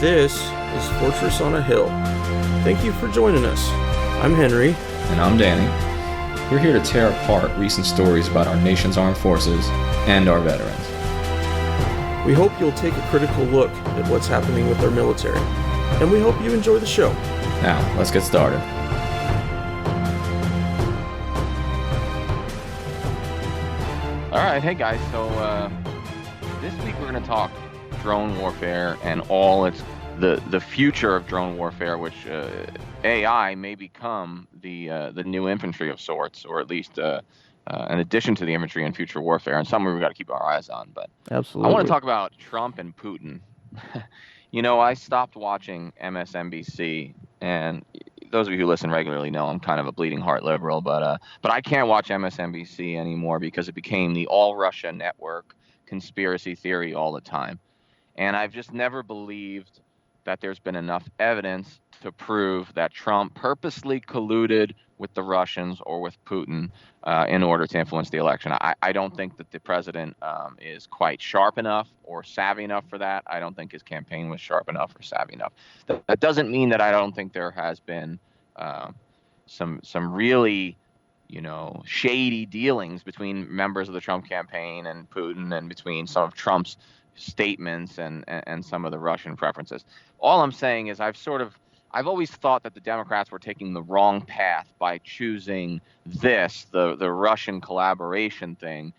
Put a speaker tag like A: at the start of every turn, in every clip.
A: This is Fortress on a Hill. Thank you for joining us. I'm Henry.
B: And I'm Danny. We're here to tear apart recent stories about our nation's armed forces and our veterans.
A: We hope you'll take a critical look at what's happening with our military, and we hope you enjoy the show.
B: Now, let's get started.
C: All right, hey guys, so this week we're going to talk drone warfare and all its the future of drone warfare, which AI may become the new infantry of sorts, or at least an addition to the infantry in future warfare, and something we've got to keep our eyes on. But
A: Absolutely.
C: I want to talk about Trump and Putin. You know, I stopped watching MSNBC, and those of you who listen regularly know I'm kind of a bleeding heart liberal, but I can't watch MSNBC anymore because it became the all Russia network conspiracy theory all the time. And I've just never believed that there's been enough evidence to prove that Trump purposely colluded with the Russians or with Putin in order to influence the election. I don't think that the president is quite sharp enough or savvy enough for that. I don't think his campaign was sharp enough or savvy enough. That doesn't mean that I don't think there has been some really, shady dealings between members of the Trump campaign and Putin, and between some of Trump's statements and some of the Russian preferences. All I'm saying is I've always thought that the Democrats were taking the wrong path by choosing the Russian collaboration thing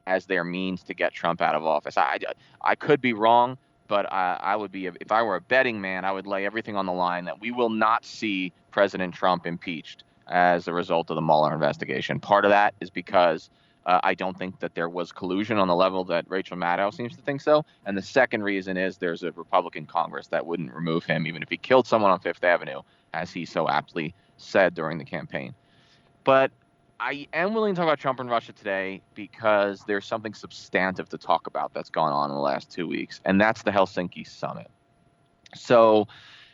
C: as their means to get Trump out of office. I could be wrong, but I would be, if I were a betting man, I would lay everything on the line that we will not see President Trump impeached as a result of the Mueller investigation. Part of that is because I don't think that there was collusion on the level that Rachel Maddow seems to think so. And the second reason is there's a Republican Congress that wouldn't remove him even if he killed someone on Fifth Avenue, as he so aptly said during the campaign. But I am willing to talk about Trump and Russia today because there's something substantive to talk about that's gone on in the last 2 weeks, and that's the Helsinki summit. So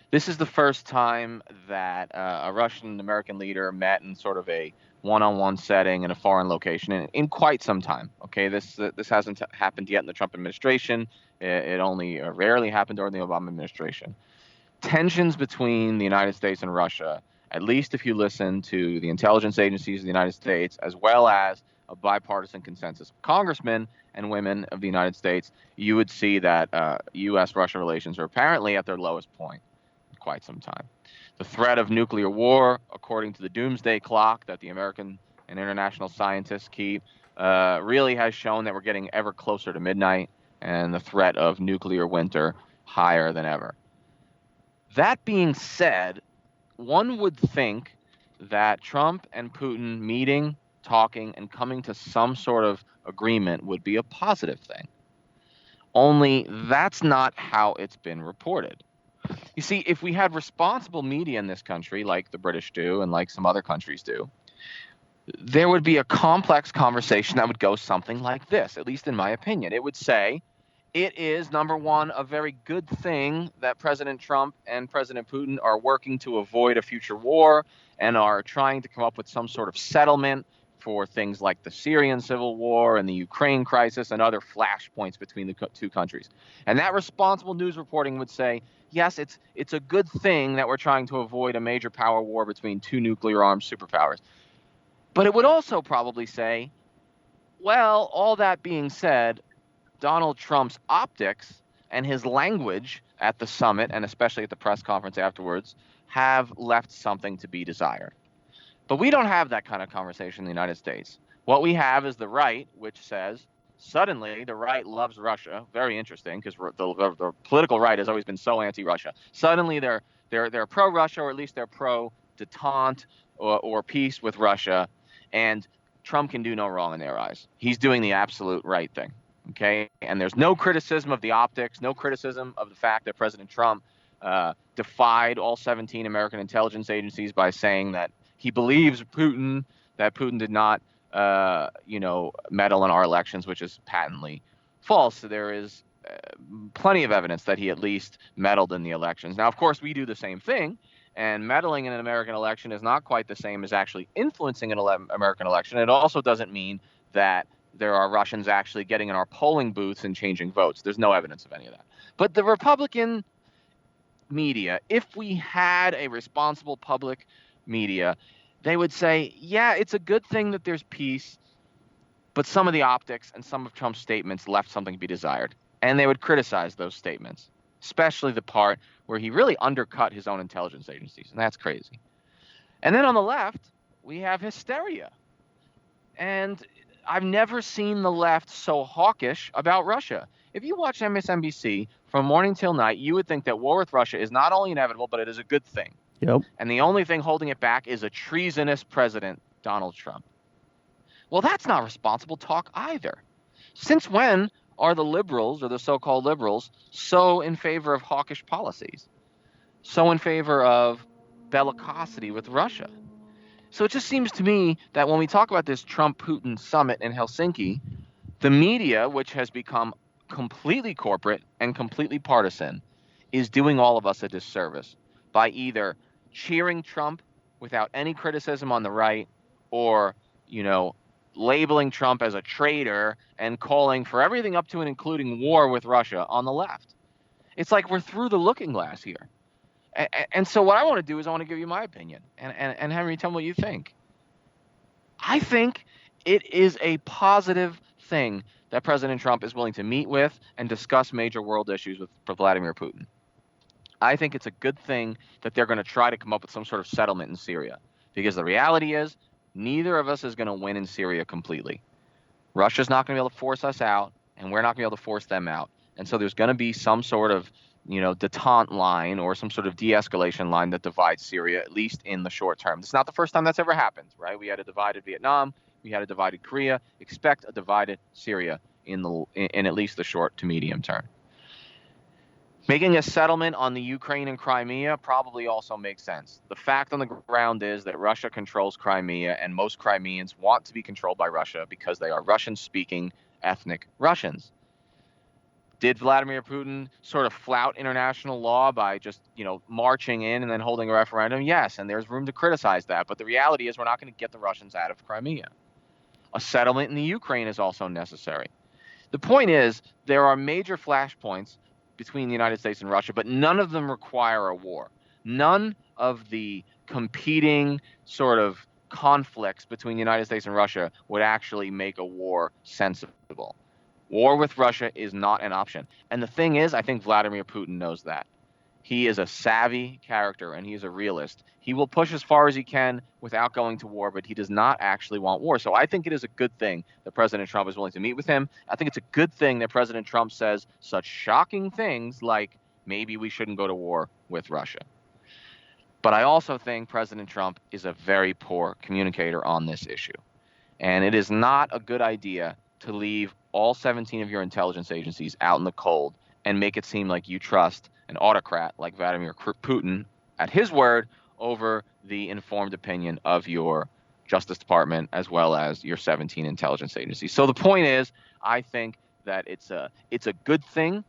C: this is the first time that a Russian-American leader met in sort of a one-on-one setting in a foreign location in quite some time. Okay, this hasn't happened yet in the Trump administration. It only rarely happened during the Obama administration. Tensions between the United States and Russia, at least if you listen to the intelligence agencies of the United States, as well as a bipartisan consensus of congressmen and women of the United States, you would see that U.S.-Russia relations are apparently at their lowest point in quite some time. The threat of nuclear war, according to the doomsday clock that the American and international scientists keep, really has shown that we're getting ever closer to midnight, and the threat of nuclear winter higher than ever. That being said, one would think that Trump and Putin meeting, talking, and coming to some sort of agreement would be a positive thing. Only that's not how it's been reported. You see, if we had responsible media in this country, like the British do and like some other countries do, there would be a complex conversation that would go something like this, at least in my opinion. It would say, it is, number one, a very good thing that President Trump and President Putin are working to avoid a future war and are trying to come up with some sort of settlement for things like the Syrian civil war and the Ukraine crisis and other flashpoints between the two countries. And that responsible news reporting would say, yes, it's a good thing that we're trying to avoid a major power war between two nuclear-armed superpowers. But it would also probably say, well, all that being said, Donald Trump's optics and his language at the summit, and especially at the press conference afterwards, have left something to be desired. But we don't have that kind of conversation in the United States. What we have is the right, which says, suddenly the right loves Russia. Very interesting, because the political right has always been so anti-Russia. Suddenly they're pro-Russia, or at least they're pro-detente or peace with Russia, and Trump can do no wrong in their eyes. He's doing the absolute right thing. Okay, and there's no criticism of the optics, no criticism of the fact that President Trump defied all 17 American intelligence agencies by saying that he believes that Putin did not, meddle in our elections, which is patently false. So there is plenty of evidence that he at least meddled in the elections. Now, of course, we do the same thing, and meddling in an American election is not quite the same as actually influencing an American election. It also doesn't mean that there are Russians actually getting in our polling booths and changing votes. There's no evidence of any of that. But the Republican media, if we had a responsible public media, they would say, yeah, it's a good thing that there's peace, but some of the optics and some of Trump's statements left something to be desired. And they would criticize those statements, especially the part where he really undercut his own intelligence agencies. And that's crazy. And then on the left, we have hysteria. And I've never seen the left so hawkish about Russia. If you watch MSNBC from morning till night, you would think that war with Russia is not only inevitable, but it is a good thing.
A: Yep.
C: And the only thing holding it back is a treasonous president, Donald Trump. Well, that's not responsible talk either. Since when are the liberals, or the so-called liberals, so in favor of hawkish policies? So in favor of bellicosity with Russia? So it just seems to me that when we talk about this Trump-Putin summit in Helsinki, the media, which has become completely corporate and completely partisan, is doing all of us a disservice by either cheering Trump without any criticism on the right, or, labeling Trump as a traitor and calling for everything up to and including war with Russia on the left. It's like we're through the looking glass here. And so what I want to do is I want to give you my opinion. And Henry, tell me what you think. I think it is a positive thing that President Trump is willing to meet with and discuss major world issues with Vladimir Putin. I think it's a good thing that they're going to try to come up with some sort of settlement in Syria. Because the reality is, neither of us is going to win in Syria completely. Russia's not going to be able to force us out, and we're not going to be able to force them out. And so there's going to be some sort of detente line or some sort of de-escalation line that divides Syria, at least in the short term. It's not the first time that's ever happened, right? We had a divided Vietnam, we had a divided Korea. Expect a divided Syria in at least the short to medium term. Making a settlement on the Ukraine and Crimea probably also makes sense. The fact on the ground is that Russia controls Crimea, and most Crimeans want to be controlled by Russia because they are Russian-speaking ethnic Russians. Did Vladimir Putin sort of flout international law by just, marching in and then holding a referendum? Yes, and there's room to criticize that. But the reality is we're not going to get the Russians out of Crimea. A settlement in the Ukraine is also necessary. The point is there are major flashpoints between the United States and Russia, but none of them require a war. None of the competing sort of conflicts between the United States and Russia would actually make a war sensible. War with Russia is not an option. And the thing is, I think Vladimir Putin knows that. He is a savvy character, and he is a realist. He will push as far as he can without going to war, but he does not actually want war. So I think it is a good thing that President Trump is willing to meet with him. I think it's a good thing that President Trump says such shocking things like maybe we shouldn't go to war with Russia. But I also think President Trump is a very poor communicator on this issue. And it is not a good idea to leave all 17 of your intelligence agencies out in the cold and make it seem like you trust an autocrat like Vladimir Putin at his word over the informed opinion of your Justice Department as well as your 17 intelligence agencies. So the point is, I think that it's a good thing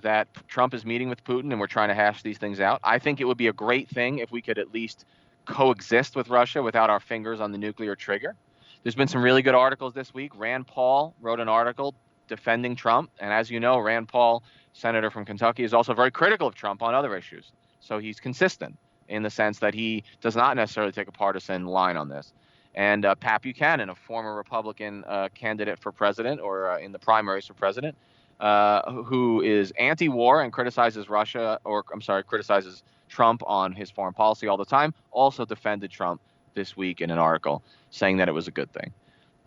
C: that Trump is meeting with Putin and we're trying to hash these things out. I think it would be a great thing if we could at least coexist with Russia without our fingers on the nuclear trigger. There's been some really good articles this week. Rand Paul wrote an article defending Trump. And as you know, Rand Paul, senator from Kentucky, is also very critical of Trump on other issues. So he's consistent in the sense that he does not necessarily take a partisan line on this. And Pat Buchanan, a former Republican candidate for president or in the primaries for president, who is anti-war and criticizes criticizes Trump on his foreign policy all the time, also defended Trump this week in an article saying that it was a good thing.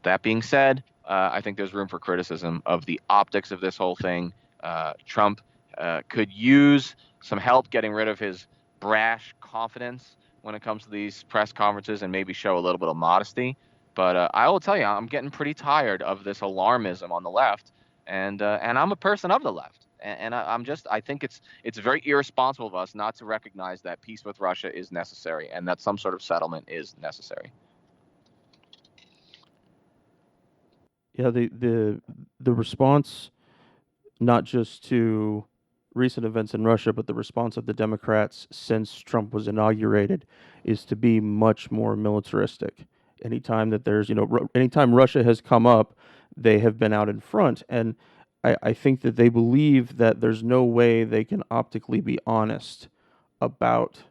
C: That being said, I think there's room for criticism of the optics of this whole thing. Trump could use some help getting rid of his brash confidence when it comes to these press conferences and maybe show a little bit of modesty. But I will tell you, I'm getting pretty tired of this alarmism on the left, and I'm a person of the left. And I think it's very irresponsible of us not to recognize that peace with Russia is necessary and that some sort of settlement is necessary.
A: Yeah, the response, not just to recent events in Russia, but the response of the Democrats since Trump was inaugurated is to be much more militaristic. Anytime that there's, anytime Russia has come up, they have been out in front. And I think that they believe that there's no way they can optically be honest about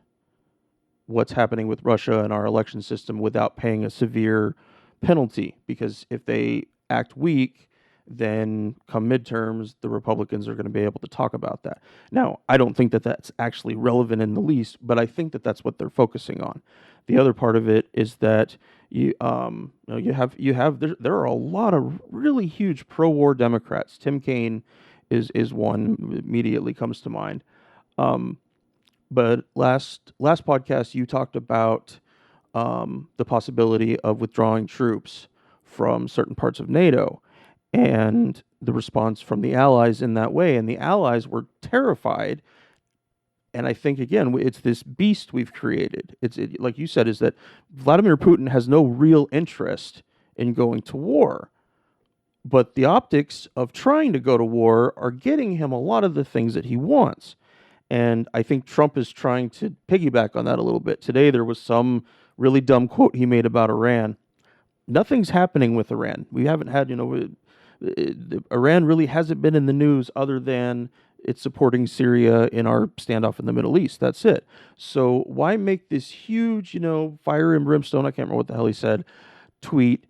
A: what's happening with Russia and our election system without paying a severe penalty. Because if they act weak, then come midterms, the Republicans are going to be able to talk about that. Now, I don't think that that's actually relevant in the least, but I think that that's what they're focusing on. The other part of it is that there are a lot of really huge pro-war Democrats. Tim Kaine is one immediately comes to mind. Um, but last podcast you talked about the possibility of withdrawing troops from certain parts of NATO and the response from the Allies in that way. And the Allies were terrified. And I think, again, it's this beast we've created. Like you said, is that Vladimir Putin has no real interest in going to war. But the optics of trying to go to war are getting him a lot of the things that he wants. And I think Trump is trying to piggyback on that a little bit. Today, there was some really dumb quote he made about Iran. Nothing's happening with Iran. We haven't had, Iran really hasn't been in the news other than it's supporting Syria in our standoff in the Middle East. That's it. So why make this huge, fire and brimstone, I can't remember what the hell he said, tweet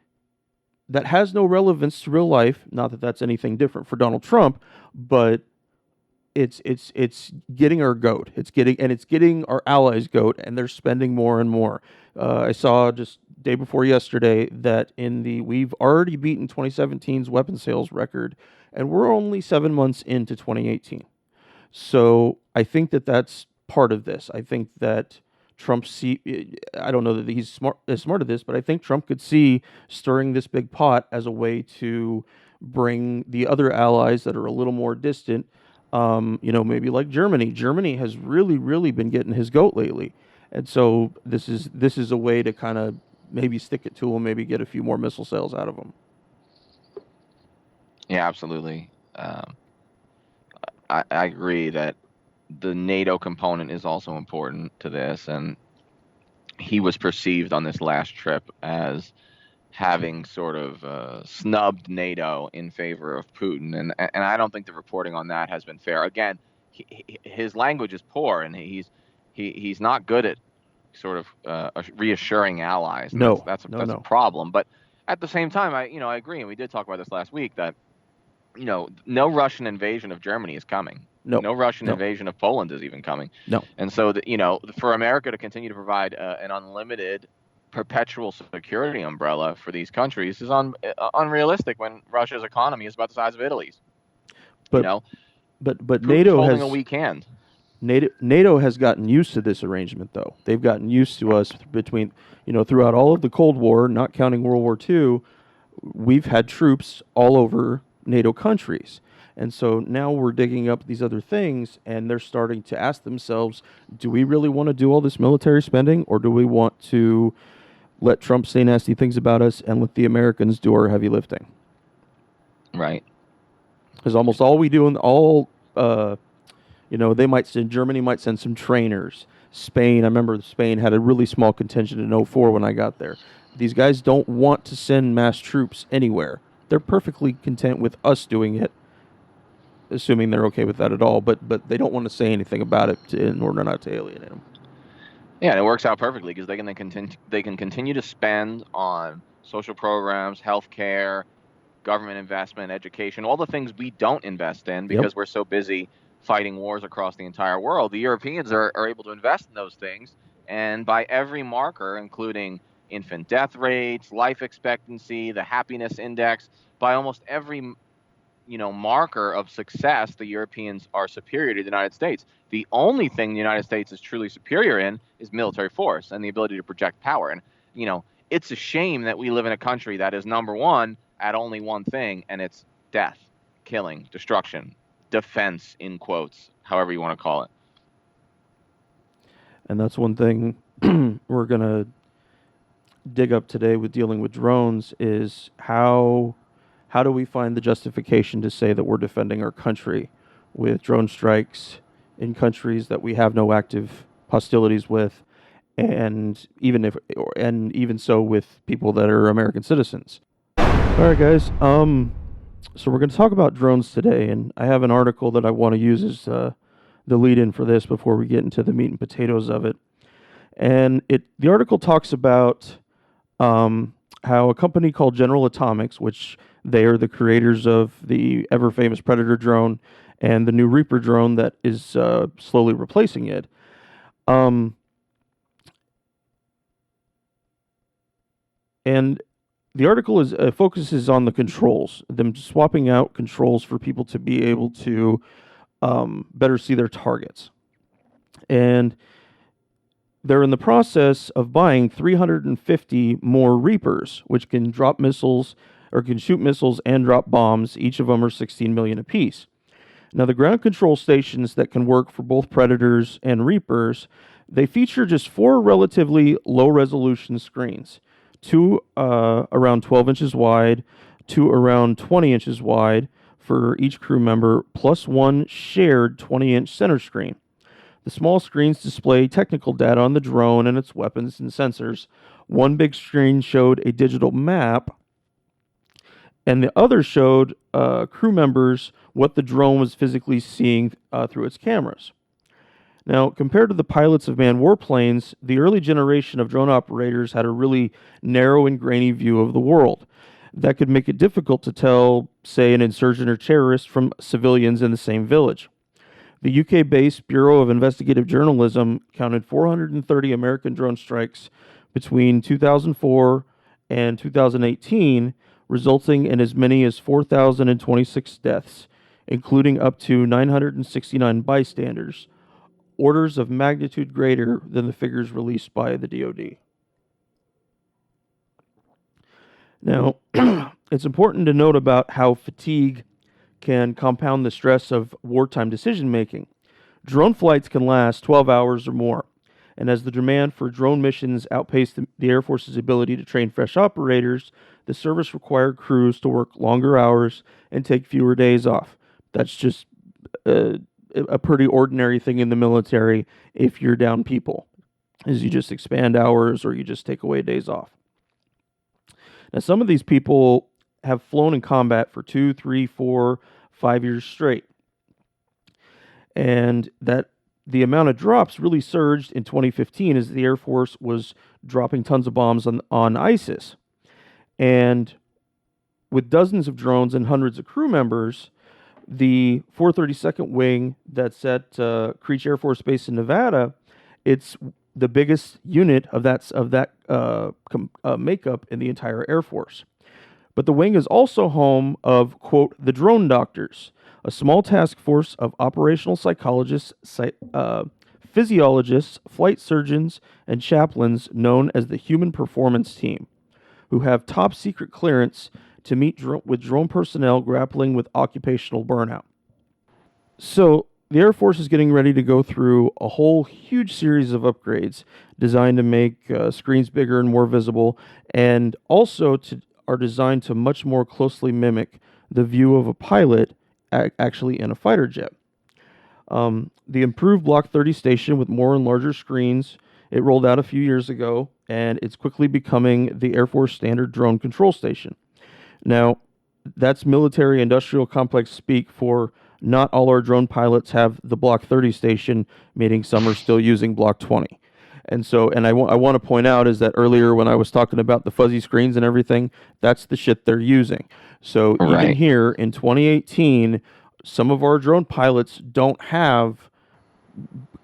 A: that has no relevance to real life? Not that that's anything different for Donald Trump, but it's getting our goat. It's getting our allies' goat, and they're spending more and more. I saw just day before yesterday that we've already beaten 2017's weapon sales record, and we're only 7 months into 2018. So I think that that's part of this. I think that I don't know that he's smart at this, but I think Trump could see stirring this big pot as a way to bring the other allies that are a little more distant. Maybe like Germany. Germany has really, really been getting his goat lately, and so this is a way to kind of maybe stick it to him, maybe get a few more missile sales out of him.
C: Yeah, absolutely. I agree that the NATO component is also important to this, and he was perceived on this last trip as having sort of snubbed NATO in favor of Putin, and I don't think the reporting on that has been fair. Again, his language is poor, and he's not good at sort of reassuring allies. And
A: No,
C: that's
A: no.
C: a problem. But at the same time, I agree, and we did talk about this last week, that no Russian invasion of Germany is coming. No Russian invasion of Poland is even coming.
A: No.
C: And so for America to continue to provide an unlimited perpetual security umbrella for these countries is unrealistic when Russia's economy is about the size of Italy's.
A: But NATO
C: holding
A: has
C: a weak hand.
A: NATO has gotten used to this arrangement, though. They've gotten used to us throughout all of the Cold War, not counting World War II. We've had troops all over NATO countries. And so now we're digging up these other things, and they're starting to ask themselves, do we really want to do all this military spending, or do we want to let Trump say nasty things about us and let the Americans do our heavy lifting?
C: Right.
A: Because almost all we do Germany might send some trainers. Spain, I remember Spain had a really small contingent in 2004 when I got there. These guys don't want to send mass troops anywhere. They're perfectly content with us doing it, assuming they're okay with that at all, but they don't want to say anything about it in order not to alienate them.
C: Yeah, and it works out perfectly because they can continue to spend on social programs, healthcare, government investment, education, all the things we don't invest in because we're so busy fighting wars across the entire world. The Europeans are able to invest in those things, and by every marker, including infant death rates, life expectancy, the happiness index, by almost every marker of success, the Europeans are superior to the United States. The only thing the United States is truly superior in is military force and the ability to project power. And, it's a shame that we live in a country that is number one at only one thing, and it's death, killing, destruction, defense, in quotes, however you want to call it.
A: And that's one thing we're going to dig up today with dealing with drones is how do we find the justification to say that we're defending our country with drone strikes in countries that we have no active hostilities with, and even so with people that are American citizens. All right, guys. So we're going to talk about drones today, and I have an article that I want to use as the lead-in for this before we get into the meat and potatoes of it. And the article talks about how a company called General Atomics, which they are the creators of the ever-famous Predator drone and the new Reaper drone that is slowly replacing it. And the article focuses on the controls, them swapping out controls for people to be able to better see their targets. And they're in the process of buying 350 more Reapers, which can drop missiles or can shoot missiles and drop bombs. Each of them are 16 million apiece. Now, the ground control stations that can work for both Predators and Reapers, they feature just 4 relatively low-resolution screens, 2 around 12 inches wide, 2 around 20 inches wide for each crew member, plus 1 shared 20-inch center screen. The small screens display technical data on the drone and its weapons and sensors. One big screen showed a digital map, and the other showed crew members what the drone was physically seeing through its cameras. Now, compared to the pilots of manned warplanes, the early generation of drone operators had a really narrow and grainy view of the world. That could make it difficult to tell, say, an insurgent or terrorist from civilians in the same village. The UK-based Bureau of Investigative Journalism counted 430 American drone strikes between 2004 and 2018, resulting in as many as 4,026 deaths, including up to 969 bystanders, orders of magnitude greater than the figures released by the DoD. Now, it's important to note about how fatigue can compound the stress of wartime decision-making. Drone flights can last 12 hours or more, and as the demand for drone missions outpaced the Air Force's ability to train fresh operators, the service required crews to work longer hours and take fewer days off. That's just a pretty ordinary thing in the military if you're down people, is you just expand hours or you just take away days off. Now, some of these people have flown in combat for 2, 3, 4, 5 years straight. And that the amount of drops really surged in 2015 as the Air Force was dropping tons of bombs on ISIS. And with dozens of drones and hundreds of crew members, the 432nd Wing that's at Creech Air Force Base in Nevada, it's the biggest unit of that makeup in the entire Air Force. But the wing is also home of, quote, the Drone Doctors, a small task force of operational psychologists, physiologists, flight surgeons, and chaplains known as the Human Performance Team, who have top secret clearance to meet with drone personnel grappling with occupational burnout. So the Air Force is getting ready to go through a whole huge series of upgrades designed to make screens bigger and more visible, and also are designed to much more closely mimic the view of a pilot actually in a fighter jet. The improved Block 30 station with more and larger screens, it rolled out a few years ago, and it's quickly becoming the Air Force standard drone control station. Now, that's military industrial complex speak for not all our drone pilots have the Block 30 station, meaning some are still using Block 20. And so, I want to point out is that earlier when I was talking about the fuzzy screens and everything, that's the shit they're using. So even here in 2018, some of our drone pilots don't have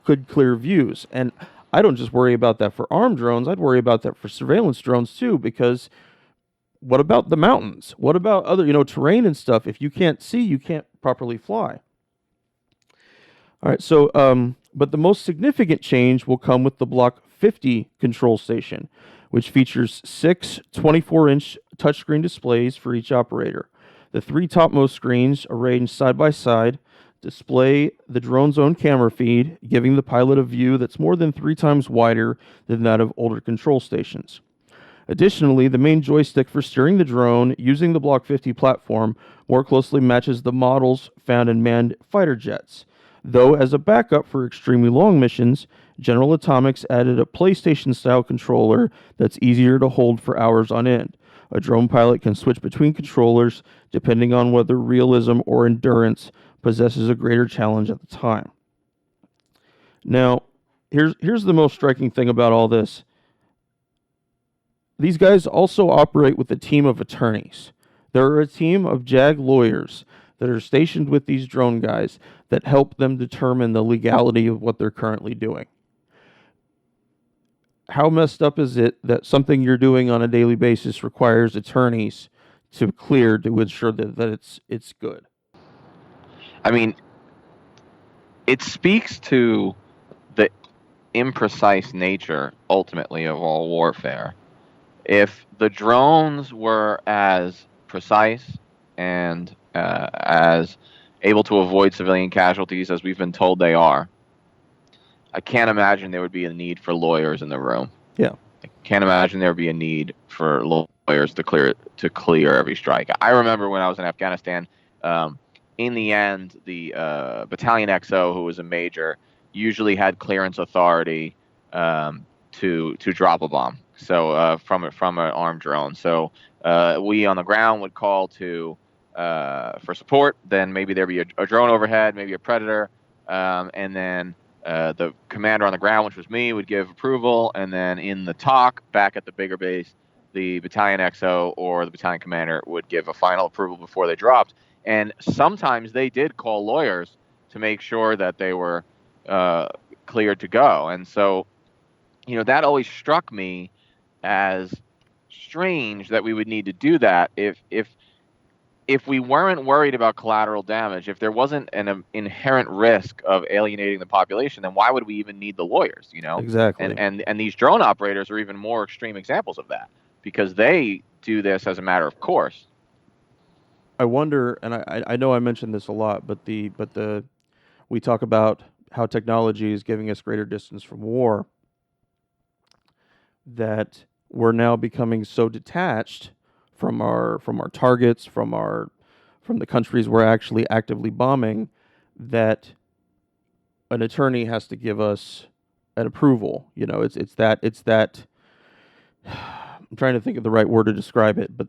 A: good, clear views. And I don't just worry about that for armed drones. I'd worry about that for surveillance drones too, because what about the mountains? What about other, terrain and stuff? If you can't see, you can't properly fly. All right, so, but the most significant change will come with the Block 50 control station, which features 6 24-inch touchscreen displays for each operator. The 3 topmost screens, arranged side by side, display the drone's own camera feed, giving the pilot a view that's more than 3 times wider than that of older control stations. Additionally, the main joystick for steering the drone using the Block 50 platform more closely matches the models found in manned fighter jets. Though, as a backup for extremely long missions, General Atomics added a PlayStation-style controller that's easier to hold for hours on end. A drone pilot can switch between controllers depending on whether realism or endurance possesses a greater challenge at the time. Now, here's the most striking thing about all this. These guys also operate with a team of attorneys. There are a team of JAG lawyers that are stationed with these drone guys that help them determine the legality of what they're currently doing. How messed up is it that something you're doing on a daily basis requires attorneys to clear to ensure that it's good?
C: I mean, it speaks to the imprecise nature, ultimately, of all warfare. If the drones were as precise and as able to avoid civilian casualties as we've been told they are, I can't imagine there would be a need for lawyers in the room.
A: Yeah.
C: I can't imagine there would be a need for lawyers to clear every strike. I remember when I was in Afghanistan, in the end, the Battalion XO, who was a major, usually had clearance authority to drop a bomb. So from an armed drone. So we on the ground would call to for support. Then maybe there'd be a drone overhead, maybe a Predator, and then the commander on the ground, which was me, would give approval, and then in the talk back at the bigger base, the Battalion XO or the battalion commander would give a final approval before they dropped. And sometimes they did call lawyers to make sure that they were cleared to go. And so, that always struck me as strange that we would need to do that if we weren't worried about collateral damage, if there wasn't an inherent risk of alienating the population, then why would we even need the lawyers,
A: Exactly.
C: And these drone operators are even more extreme examples of that because they do this as a matter of course.
A: I wonder, and I know I mentioned this a lot, but we talk about how technology is giving us greater distance from war, that we're now becoming so detached from our targets, from the countries we're actually actively bombing, that an attorney has to give us an approval. It's that I'm trying to think of the right word to describe it, but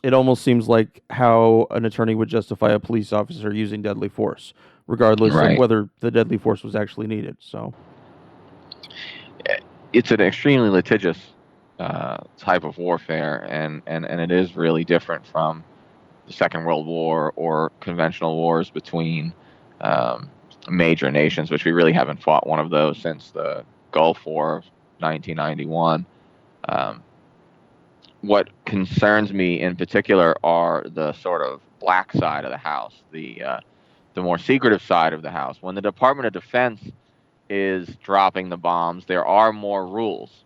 A: it almost seems like how an attorney would justify a police officer using deadly force, regardless of whether the deadly force was actually needed. So
C: it's an extremely litigious type of warfare, and it is really different from the Second World War or conventional wars between major nations, which we really haven't fought one of those since the Gulf War of 1991. What concerns me in particular are the sort of black side of the house, the more secretive side of the house. When the Department of Defense is dropping the bombs, there are more rules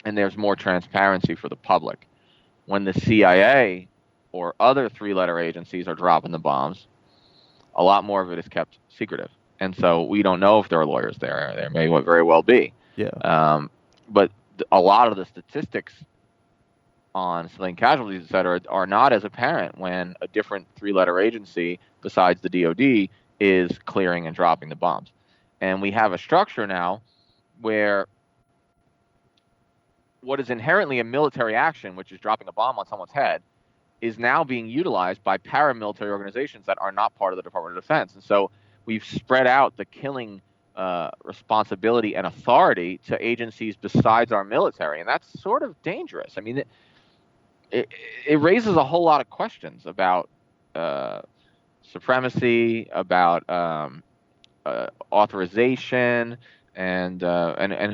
C: and there's more transparency for the public. When the CIA or other three-letter agencies are dropping the bombs, a lot more of it is kept secretive. And so we don't know if there are lawyers there. There may very well be.
A: Yeah.
C: But a lot of the statistics on civilian casualties, et cetera, are not as apparent when a different three-letter agency besides the DoD is clearing and dropping the bombs. And we have a structure now where what is inherently a military action, which is dropping a bomb on someone's head, is now being utilized by paramilitary organizations that are not part of the Department of Defense. And so we've spread out the killing responsibility and authority to agencies besides our military. And that's sort of dangerous. I mean, it raises a whole lot of questions about supremacy, about authorization, and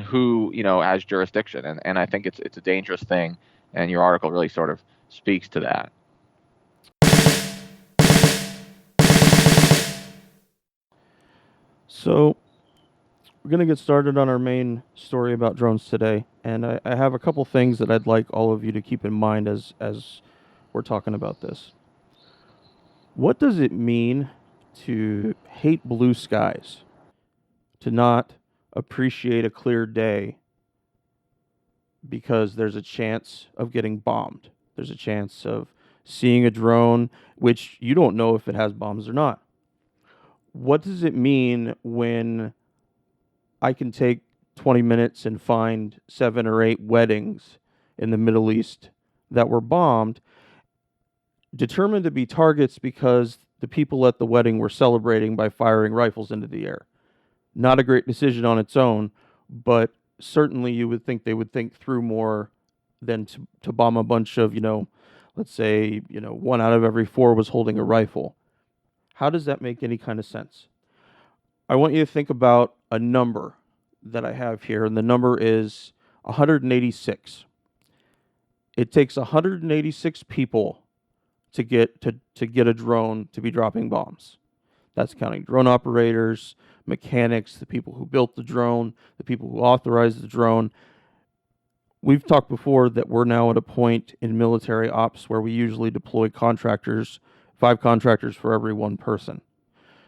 C: who has jurisdiction. And I think it's a dangerous thing. And your article really sort of speaks to that.
A: So we're going to get started on our main story about drones today, and I have a couple things that I'd like all of you to keep in mind as we're talking about this. What does it mean to hate blue skies, to not appreciate a clear day because there's a chance of getting bombed? There's a chance of seeing a drone, which you don't know if it has bombs or not. What does it mean when I can take 20 minutes and find 7 or 8 weddings in the Middle East that were bombed, determined to be targets because the people at the wedding were celebrating by firing rifles into the air. Not a great decision on its own, but certainly you would think they would think through more than to bomb a bunch of, let's say, 1 out of every 4 was holding a rifle. How does that make any kind of sense? I want you to think about a number that I have here, and the number is 186. It takes 186 people to get a drone to be dropping bombs. That's counting drone operators, mechanics, the people who built the drone, the people who authorized the drone. We've talked before that we're now at a point in military ops where we usually deploy contractors, 5 contractors for every 1 person.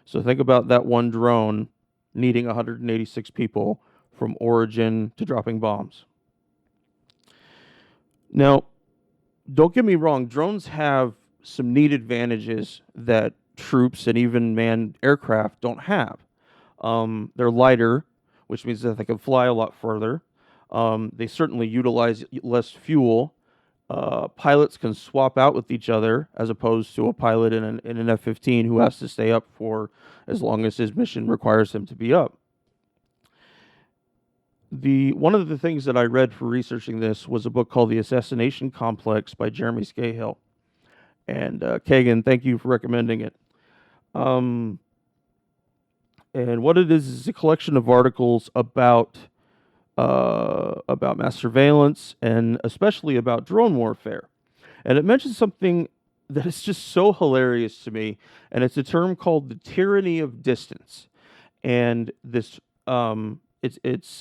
A: So think about that one drone needing 186 people from origin to dropping bombs. Now, don't get me wrong, drones have some neat advantages that troops and even manned aircraft don't have. They're lighter, which means that they can fly a lot further. They certainly utilize less fuel. Pilots can swap out with each other as opposed to a pilot in an F-15 who has to stay up for as long as his mission requires him to be up. One of the things that I read for researching this was a book called The Assassination Complex by Jeremy Scahill. And Kagan, thank you for recommending it. And what it is a collection of articles about mass surveillance and especially about drone warfare. And it mentions something that is just so hilarious to me, and it's a term called the tyranny of distance. And this, it's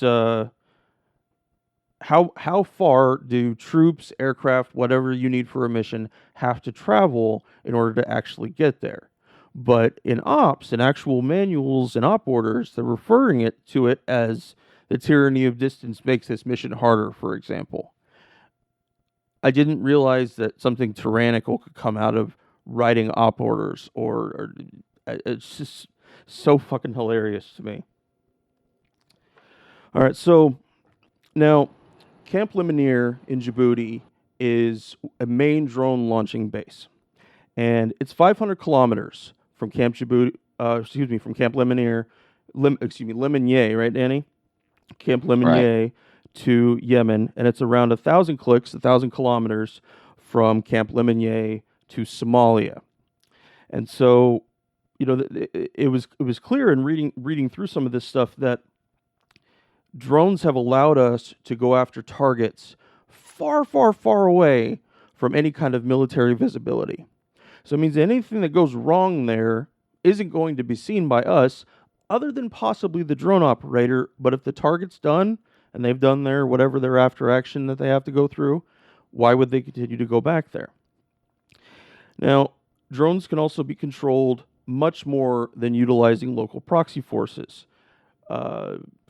A: how far do troops, aircraft, whatever you need for a mission, have to travel in order to actually get there? But in ops, in actual manuals and op orders, they're referring to it as the tyranny of distance makes this mission harder, for example. I didn't realize that something tyrannical could come out of writing op orders, or it's just so fucking hilarious to me. All right, so now Camp Lemonnier in Djibouti is a main drone launching base, and it's 500 kilometers from Camp Djibouti. From Camp Lemonnier, Lemonnier, right, Danny? Camp Lemonnier
C: Right.
A: to Yemen, and it's around 1,000 kilometers from Camp Lemonnier to Somalia. And so, it was clear in reading through some of this stuff that drones have allowed us to go after targets far, far, far away from any kind of military visibility. So it means anything that goes wrong there isn't going to be seen by us, other than possibly the drone operator. But if the target's done and they've done whatever their after action that they have to go through, why would they continue to go back there? Now, drones can also be controlled much more than utilizing local proxy forces.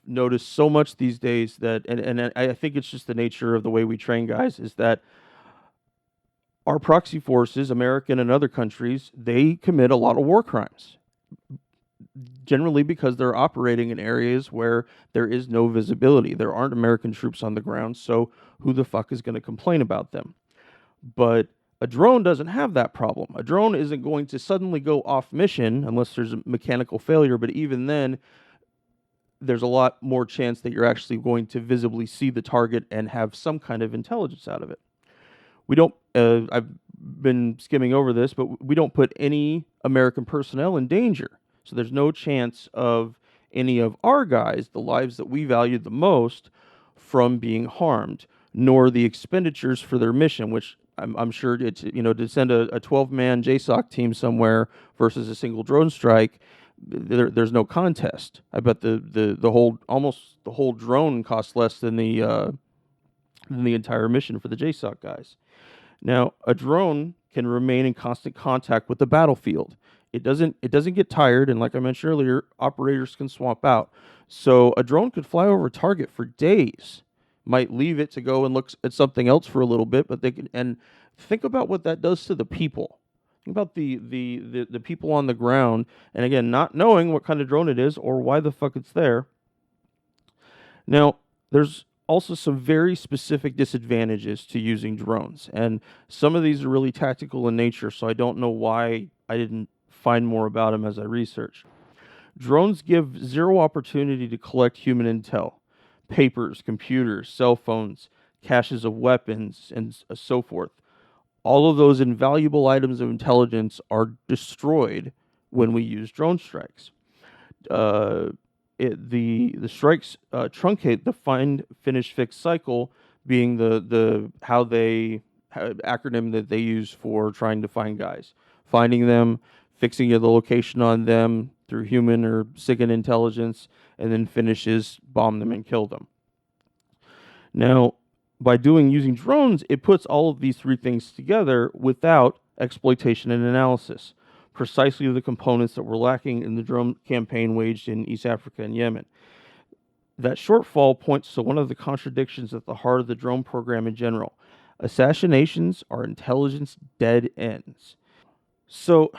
A: Notice so much these days that, and I think it's just the nature of the way we train guys, is that our proxy forces, American and other countries, they commit a lot of war crimes. Generally because they're operating in areas where there is no visibility. There aren't American troops on the ground, so who the fuck is going to complain about them? But a drone doesn't have that problem. A drone isn't going to suddenly go off mission unless there's a mechanical failure, but even then, there's a lot more chance that you're actually going to visibly see the target and have some kind of intelligence out of it. We don't, I've been skimming over this, but we don't put any American personnel in danger. So there's no chance of any of our guys, the lives that we value the most, from being harmed, nor the expenditures for their mission, which I'm sure it's, to send a 12-man JSOC team somewhere versus a single drone strike, there's no contest. I bet almost the whole drone costs less than the entire mission for the JSOC guys. Now, a drone can remain in constant contact with the battlefield. It doesn't get tired, and like I mentioned earlier, operators can swap out. So a drone could fly over a target for days. Might leave it to go and look at something else for a little bit, but they can. And think about what that does to the people. Think about the people on the ground, and again, not knowing what kind of drone it is or why the fuck it's there. Now, there's also some very specific disadvantages to using drones, and some of these are really tactical in nature, so I don't know why I didn't find more about them as I researched. Drones give zero opportunity to collect human intel, papers, computers, cell phones, caches of weapons, and so forth. All of those invaluable items of intelligence are destroyed when we use drone strikes. Uh, the strikes truncate the find, finish, fix cycle, being the how they acronym that they use for trying to find guys, finding them, fixing the location on them through human or SIGINT intelligence, and then finishes bomb them and kill them. Now, by using drones, it puts all of these three things together without exploitation and analysis, precisely the components that were lacking in the drone campaign waged in East Africa and Yemen. That shortfall points to one of the contradictions at the heart of the drone program in general. Assassinations are intelligence dead ends. So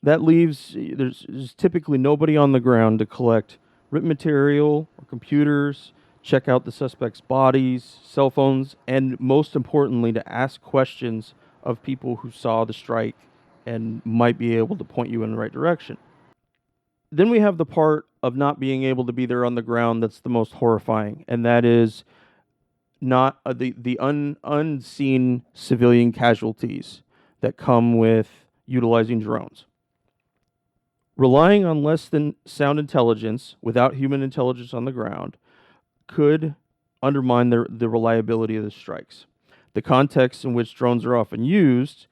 A: that leaves there's typically nobody on the ground to collect written material or computers, check out the suspects' bodies, cell phones, and most importantly, to ask questions of people who saw the strike and might be able to point you in the right direction. Then we have the part of not being able to be there on the ground that's the most horrifying, and that is not the unseen civilian casualties that come with utilizing drones. Relying on less than sound intelligence without human intelligence on the ground could undermine the reliability of the strikes. The context in which drones are often used,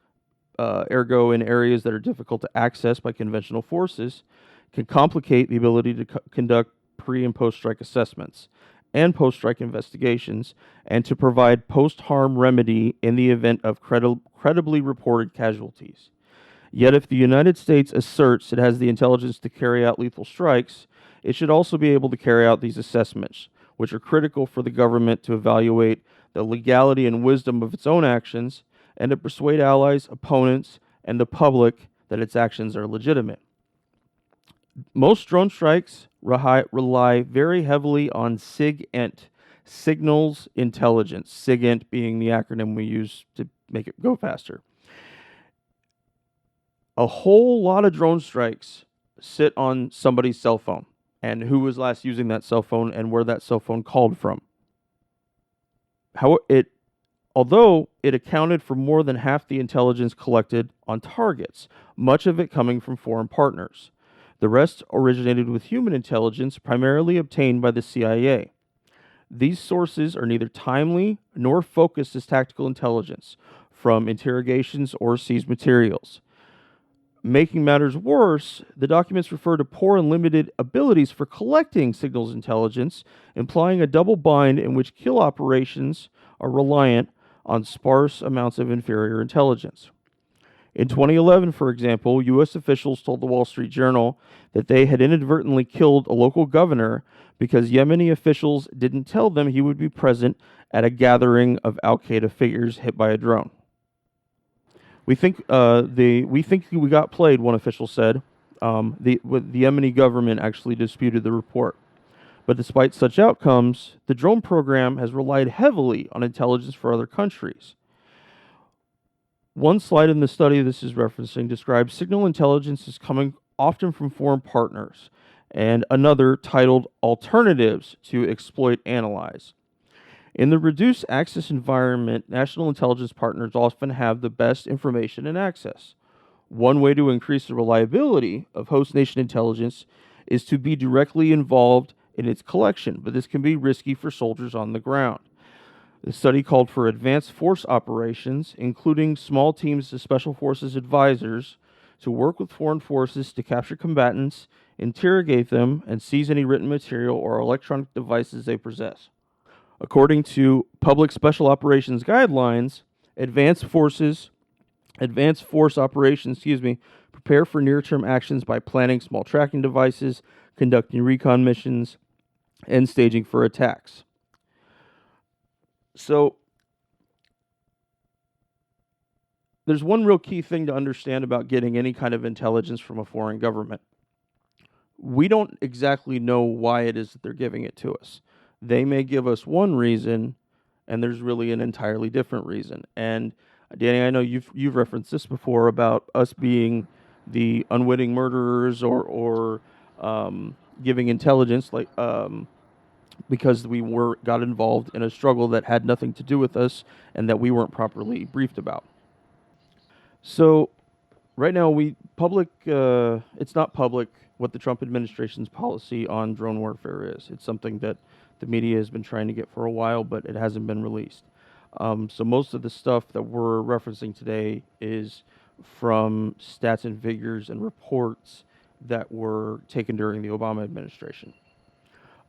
A: ergo in areas that are difficult to access by conventional forces, can complicate the ability to conduct pre- and post-strike assessments and post-strike investigations, and to provide post-harm remedy in the event of credibly reported casualties. Yet if the United States asserts it has the intelligence to carry out lethal strikes, it should also be able to carry out these assessments, which are critical for the government to evaluate the legality and wisdom of its own actions and to persuade allies, opponents, and the public that its actions are legitimate. Most drone strikes rely very heavily on SIGINT, signals intelligence, SIGINT being the acronym we use to make it go faster. A whole lot of drone strikes sit on somebody's cell phone and who was last using that cell phone and where that cell phone called from. Although it accounted for more than half the intelligence collected on targets, much of it coming from foreign partners. The rest originated with human intelligence, primarily obtained by the CIA. These sources are neither timely nor focused as tactical intelligence from interrogations or seized materials. Making matters worse, the documents refer to poor and limited abilities for collecting signals intelligence, implying a double bind in which kill operations are reliant on sparse amounts of inferior intelligence. In 2011, for example, U.S. officials told the Wall Street Journal that they had inadvertently killed a local governor because Yemeni officials didn't tell them he would be present at a gathering of al-Qaeda figures hit by a drone. We think we got played, one official said. The Yemeni government actually disputed the report. But despite such outcomes, the drone program has relied heavily on intelligence for other countries. One slide in the study this is referencing describes signal intelligence as coming often from foreign partners, and another titled Alternatives to Exploit Analyze. In the reduced access environment, national intelligence partners often have the best information and access. One way to increase the reliability of host nation intelligence is to be directly involved in its collection, but this can be risky for soldiers on the ground. The study called for advanced force operations, including small teams of Special Forces advisors, to work with foreign forces to capture combatants, interrogate them, and seize any written material or electronic devices they possess. According to Public Special Operations Guidelines, advanced force operations, prepare for near-term actions by planning small tracking devices, conducting recon missions, and staging for attacks. So, there's one real key thing to understand about getting any kind of intelligence from a foreign government. We don't exactly know why it is that they're giving it to us. they may give us one reason, and there's really an entirely different reason. And Danny, I know you've referenced this before about us being the unwitting murderers, or giving intelligence, because we were got involved in a struggle that had nothing to do with us and that we weren't properly briefed about. So right now, it's not public what the Trump administration's policy on drone warfare is. It's something that the media has been trying to get for a while, but it hasn't been released. So most of the stuff that we're referencing today is from stats and figures and reports that were taken during the Obama administration.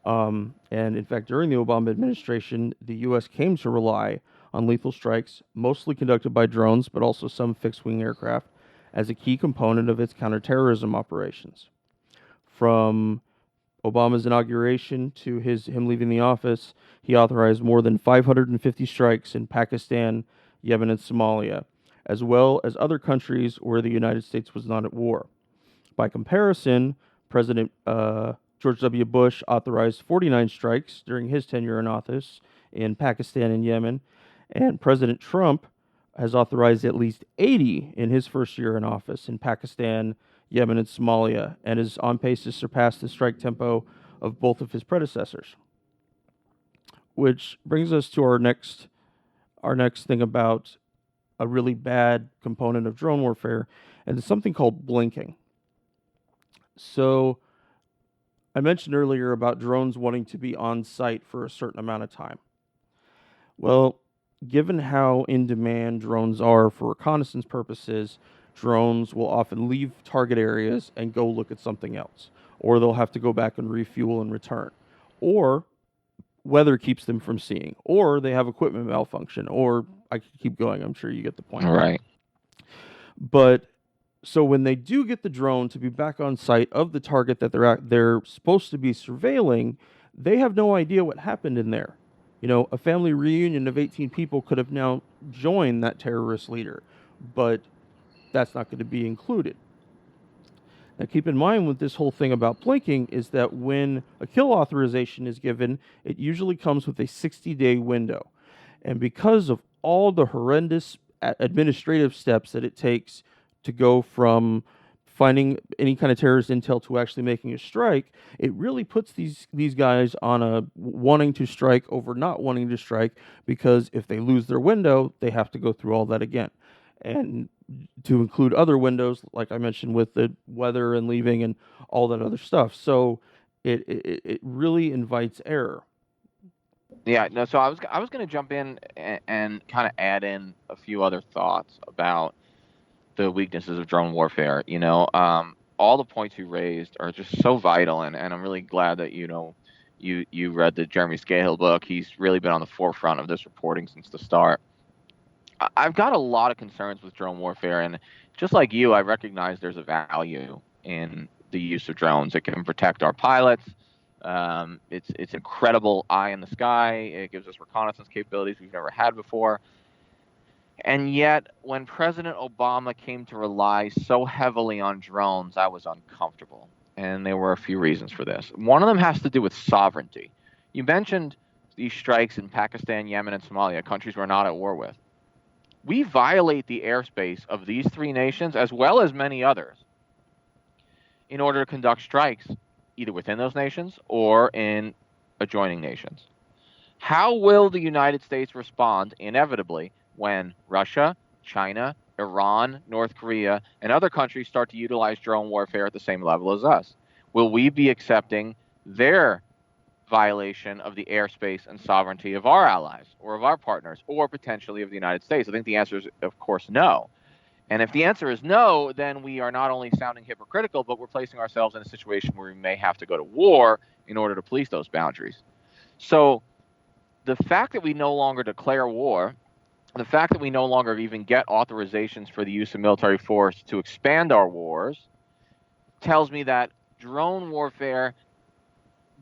A: And in fact, during the Obama administration, the U.S. came to rely on lethal strikes, mostly conducted by drones, but also some fixed wing aircraft, as a key component of its counterterrorism operations. From Obama's inauguration to him leaving the office, he authorized more than 550 strikes in Pakistan, Yemen, and Somalia, as well as other countries where the United States was not at war. By comparison, President George W. Bush authorized 49 strikes during his tenure in office in Pakistan and Yemen, and President Trump has authorized at least 80 in his first year in office in Pakistan, Yemen, and Somalia, and is on pace to surpass the strike tempo of both of his predecessors. Which brings us to our next thing about a really bad component of drone warfare, and it's something called blinking. So I mentioned earlier about drones wanting to be on site for a certain amount of time. Well, given how in demand drones are for reconnaissance purposes, drones will often leave target areas and go look at something else, or they'll have to go back and refuel and return, or weather keeps them from seeing, or they have equipment malfunction, or I could keep going. I'm sure you get the point.
C: Right.
A: But so when they do get the drone to be back on site of the target that they're supposed to be surveilling, they have no idea what happened in there. A family reunion of 18 people could have now joined that terrorist leader, but that's not going to be included. Now, keep in mind with this whole thing about blinking is that when a kill authorization is given, it usually comes with a 60-day window. And because of all the horrendous administrative steps that it takes to go from finding any kind of terrorist intel to actually making a strike, it really puts these guys on a wanting to strike over not wanting to strike, because if they lose their window, they have to go through all that again. And to include other windows, like I mentioned, with the weather and leaving and all that other stuff. So it really invites error.
C: Yeah, no, so I was going to jump in and kind of add in a few other thoughts about the weaknesses of drone warfare. All the points you raised are just so vital, and I'm really glad that you read the Jeremy Scahill book. He's really been on the forefront of this reporting since the start. I've got a lot of concerns with drone warfare, and just like you, I recognize there's a value in the use of drones. It can protect our pilots. It's incredible eye in the sky. It gives us reconnaissance capabilities we've never had before. And yet, when President Obama came to rely so heavily on drones, I was uncomfortable. And there were a few reasons for this. One of them has to do with sovereignty. You mentioned these strikes in Pakistan, Yemen, and Somalia, countries we're not at war with. We violate the airspace of these three nations, as well as many others, in order to conduct strikes, either within those nations or in adjoining nations. How will the United States respond, inevitably, when Russia, China, Iran, North Korea, and other countries start to utilize drone warfare at the same level as us? Will we be accepting their violation of the airspace and sovereignty of our allies or of our partners, or potentially of the United States? I think the answer is, of course, no. And if the answer is no, then we are not only sounding hypocritical, but we're placing ourselves in a situation where we may have to go to war in order to police those boundaries. So the fact that we no longer declare war, the fact that we no longer even get authorizations for the use of military force to expand our wars, tells me that drone warfare,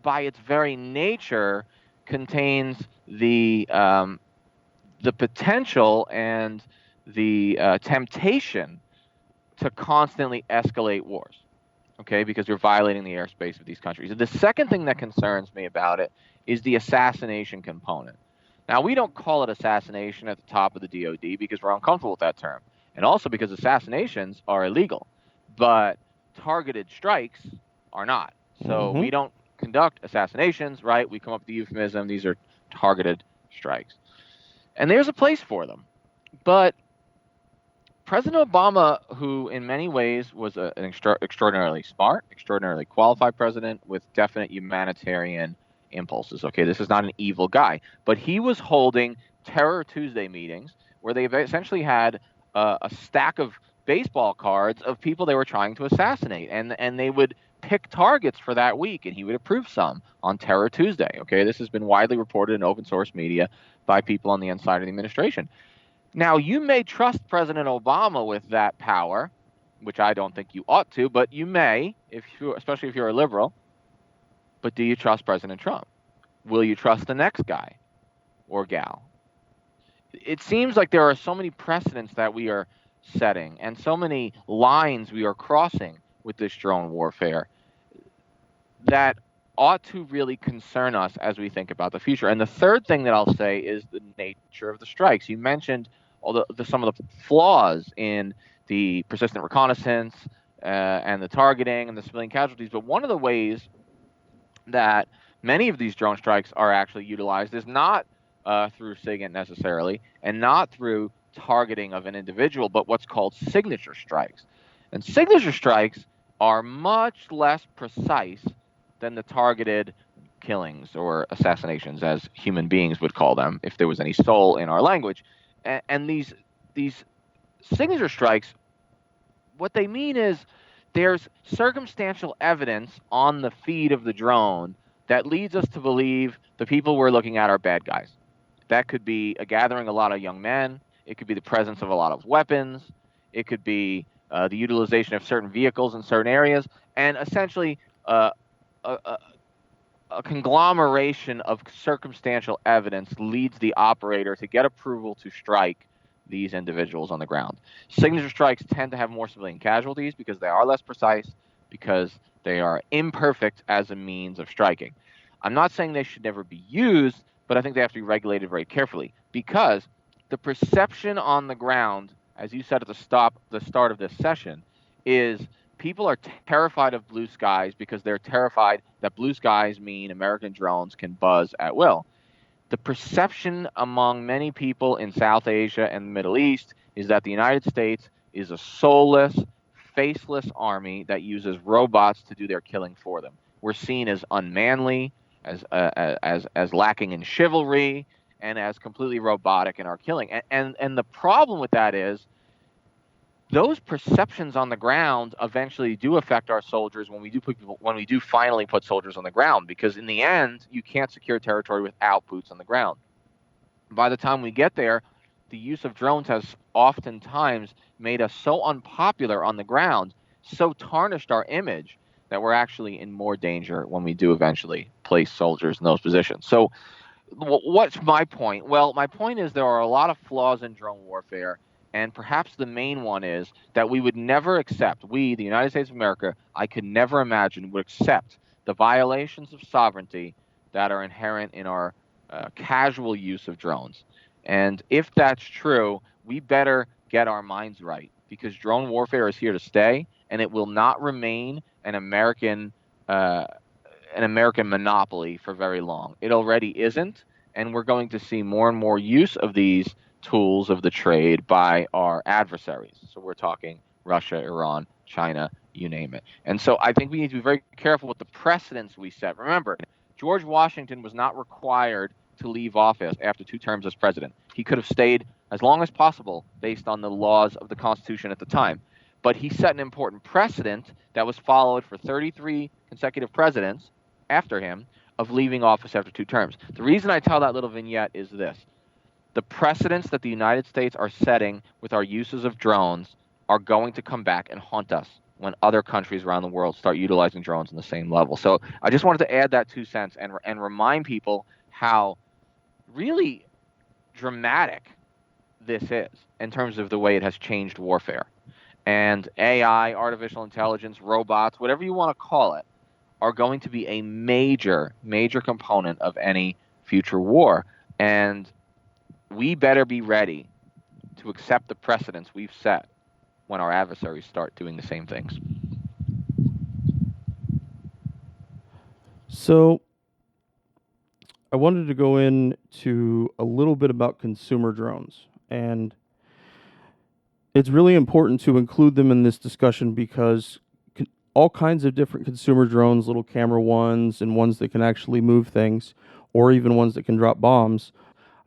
C: by its very nature, contains the potential and the temptation to constantly escalate wars. okay, because you're violating the airspace of these countries. The second thing that concerns me about it is the assassination component. Now, we don't call it assassination at the top of the DoD because we're uncomfortable with that term, and also because assassinations are illegal, but targeted strikes are not. So
A: Mm-hmm.
C: we don't conduct assassinations, right? We come up with the euphemism, these are targeted strikes. And there's a place for them. But President Obama, who in many ways was an extraordinarily smart, extraordinarily qualified president with definite humanitarian impulses. Okay, this is not an evil guy, but he was holding Terror Tuesday meetings where they essentially had a stack of baseball cards of people they were trying to assassinate, and they would pick targets for that week, and he would approve some on Terror Tuesday. Okay, this has been widely reported in open source media by people on the inside of the administration. Now, you may trust President Obama with that power, which I don't think you ought to, but you may, especially if you're a liberal. But do you trust President Trump? Will you trust the next guy or gal? It seems like there are so many precedents that we are setting and so many lines we are crossing with this drone warfare that ought to really concern us as we think about the future. And the third thing that I'll say is the nature of the strikes. You mentioned some of the flaws in the persistent reconnaissance and the targeting and the civilian casualties, but one of the ways that many of these drone strikes are actually utilized is not through SIGINT necessarily, and not through targeting of an individual, but what's called signature strikes. And signature strikes are much less precise than the targeted killings or assassinations, as human beings would call them, if there was any soul in our language. And these signature strikes, what they mean is there's circumstantial evidence on the feed of the drone that leads us to believe the people we're looking at are bad guys. That could be a gathering of a lot of young men. It could be the presence of a lot of weapons. It could be the utilization of certain vehicles in certain areas, and essentially a, a conglomeration of circumstantial evidence leads the operator to get approval to strike these individuals on the ground. Signature strikes tend to have more civilian casualties because they are less precise, because they are imperfect as a means of striking. I'm not saying they should never be used, but I think they have to be regulated very carefully because the perception on the ground, as you said at the start of this session, is people are terrified of blue skies because they're terrified that blue skies mean American drones can buzz at will. The perception among many people in South Asia and the Middle East is that the United States is a soulless, faceless army that uses robots to do their killing for them. We're seen as unmanly, as lacking in chivalry, and as completely robotic in our killing. And the problem with that is those perceptions on the ground eventually do affect our soldiers when we do finally put soldiers on the ground, because in the end you can't secure territory without boots on the ground. By the time we get there, the use of drones has oftentimes made us so unpopular on the ground, so tarnished our image, that we're actually in more danger when we do eventually place soldiers in those positions. So what's my point? Well, my point is there are a lot of flaws in drone warfare, and perhaps the main one is that we would never accept, we, the United States of America, I could never imagine would accept the violations of sovereignty that are inherent in our casual use of drones. And if that's true, we better get our minds right, because drone warfare is here to stay, and it will not remain an American monopoly for very long. It already isn't, and we're going to see more and more use of these tools of the trade by our adversaries. So we're talking Russia, Iran, China, you name it. And so I think we need to be very careful with the precedents we set. Remember, George Washington was not required to leave office after 2 terms as president. He could have stayed as long as possible based on the laws of the Constitution at the time. But he set an important precedent that was followed for 33 consecutive presidents after him of leaving office after 2 terms. The reason I tell that little vignette is this. The precedents that the United States are setting with our uses of drones are going to come back and haunt us when other countries around the world start utilizing drones on the same level. So I just wanted to add that 2 cents and remind people how really dramatic this is in terms of the way it has changed warfare. And AI, artificial intelligence, robots, whatever you want to call it, are going to be a major, major component of any future war. And we better be ready to accept the precedents we've set when our adversaries start doing the same things.
A: So I wanted to go into a little bit about consumer drones, and it's really important to include them in this discussion because all kinds of different consumer drones, little camera ones and ones that can actually move things, or even ones that can drop bombs.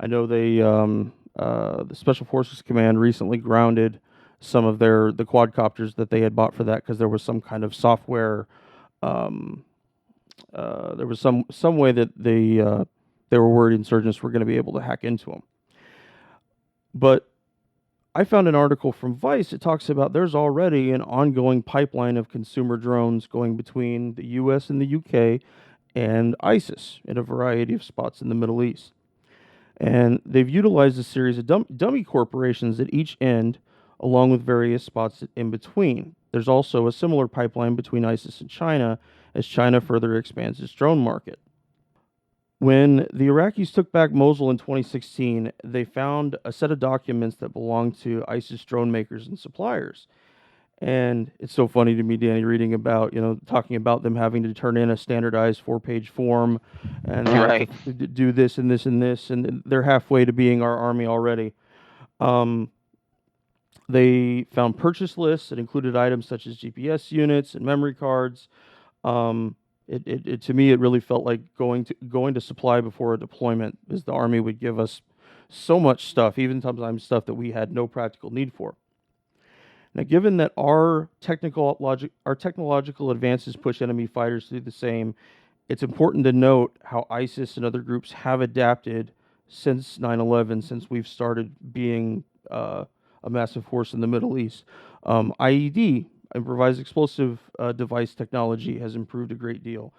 A: I know the Special Forces Command recently grounded some of the quadcopters that they had bought for that because there was some kind of software. Um, there was some way that they were worried insurgents were going to be able to hack into them. But I found an article from Vice that talks about there's already an ongoing pipeline of consumer drones going between the US and the UK and ISIS in a variety of spots in the Middle East. And they've utilized a series of dummy corporations at each end, along with various spots in between. There's also a similar pipeline between ISIS and China as China further expands its drone market. When the Iraqis took back Mosul in 2016, they found a set of documents that belonged to ISIS drone makers and suppliers. And it's so funny to me, Danny, reading about, talking about them having to turn in a standardized 4-page form and they have
C: Right.
A: to do this and this and this, and they're halfway to being our army already. Um, they found purchase lists that included items such as GPS units and memory cards. Um, it to me, it really felt like going to supply before a deployment, as the army would give us so much stuff, even sometimes stuff that we had no practical need for. Now, given that our technological advances push enemy fighters to do the same, it's important to note how ISIS and other groups have adapted since 9/11, since we've started being a massive force in the Middle East. IED, improvised explosive device technology, has improved a great deal.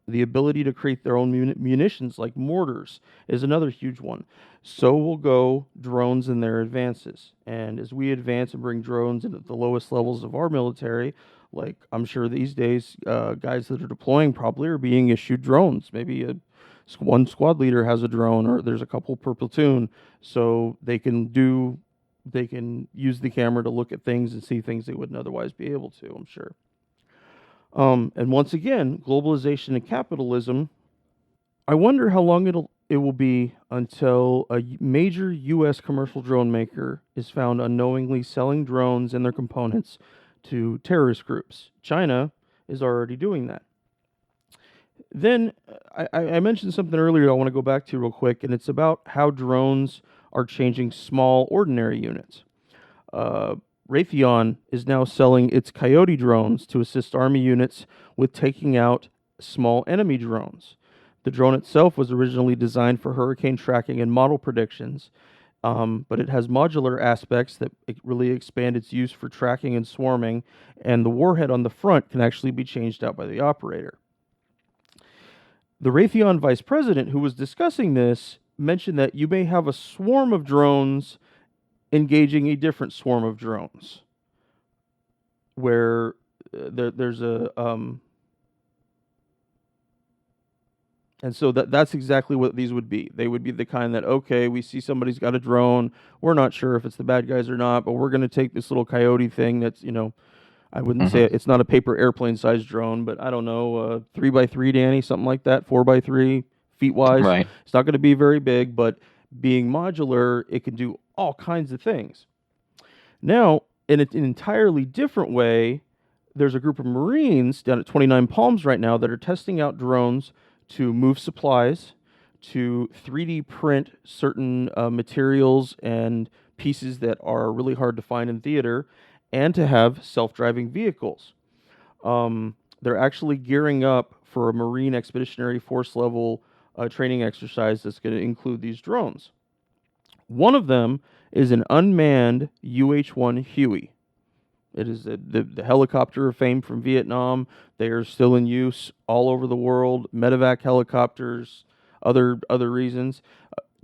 A: The ability to create their own munitions, like mortars, is another huge one. So will go drones and their advances. And as we advance and bring drones into the lowest levels of our military, like I'm sure these days, guys that are deploying probably are being issued drones. Maybe one squad leader has a drone, or there's a couple per platoon, so they can use the camera to look at things and see things they wouldn't otherwise be able to, I'm sure. And once again, globalization and capitalism. I wonder how long it will be until a major U.S. commercial drone maker is found unknowingly selling drones and their components to terrorist groups. China is already doing that. Then I mentioned something earlier I want to go back to real quick, and it's about how drones are changing small, ordinary units. Uh, Raytheon is now selling its Coyote drones to assist Army units with taking out small enemy drones. The drone itself was originally designed for hurricane tracking and model predictions, but it has modular aspects that really expand its use for tracking and swarming, and the warhead on the front can actually be changed out by the operator. The Raytheon vice president who was discussing this mentioned that you may have a swarm of drones engaging a different swarm of drones, where there's a and so that's exactly what these would be. They would be the kind that, okay, we see somebody's got a drone, we're not sure if it's the bad guys or not, but we're going to take this little Coyote thing that's, I wouldn't say it's not a paper airplane sized drone, but I don't know, 3x3, Danny, something like that, 4x3 feet wise.
C: Right.
A: It's not going to be very big, but being modular, it can do all kinds of things. Now, in an entirely different way, there's a group of Marines down at 29 Palms right now that are testing out drones to move supplies, to 3D print certain materials and pieces that are really hard to find in theater, and to have self-driving vehicles. They're actually gearing up for a Marine Expeditionary Force level training exercise that's going to include these drones. One of them is an unmanned UH-1 Huey. It is the helicopter of fame from Vietnam. They are still in use all over the world. Medevac helicopters, other reasons.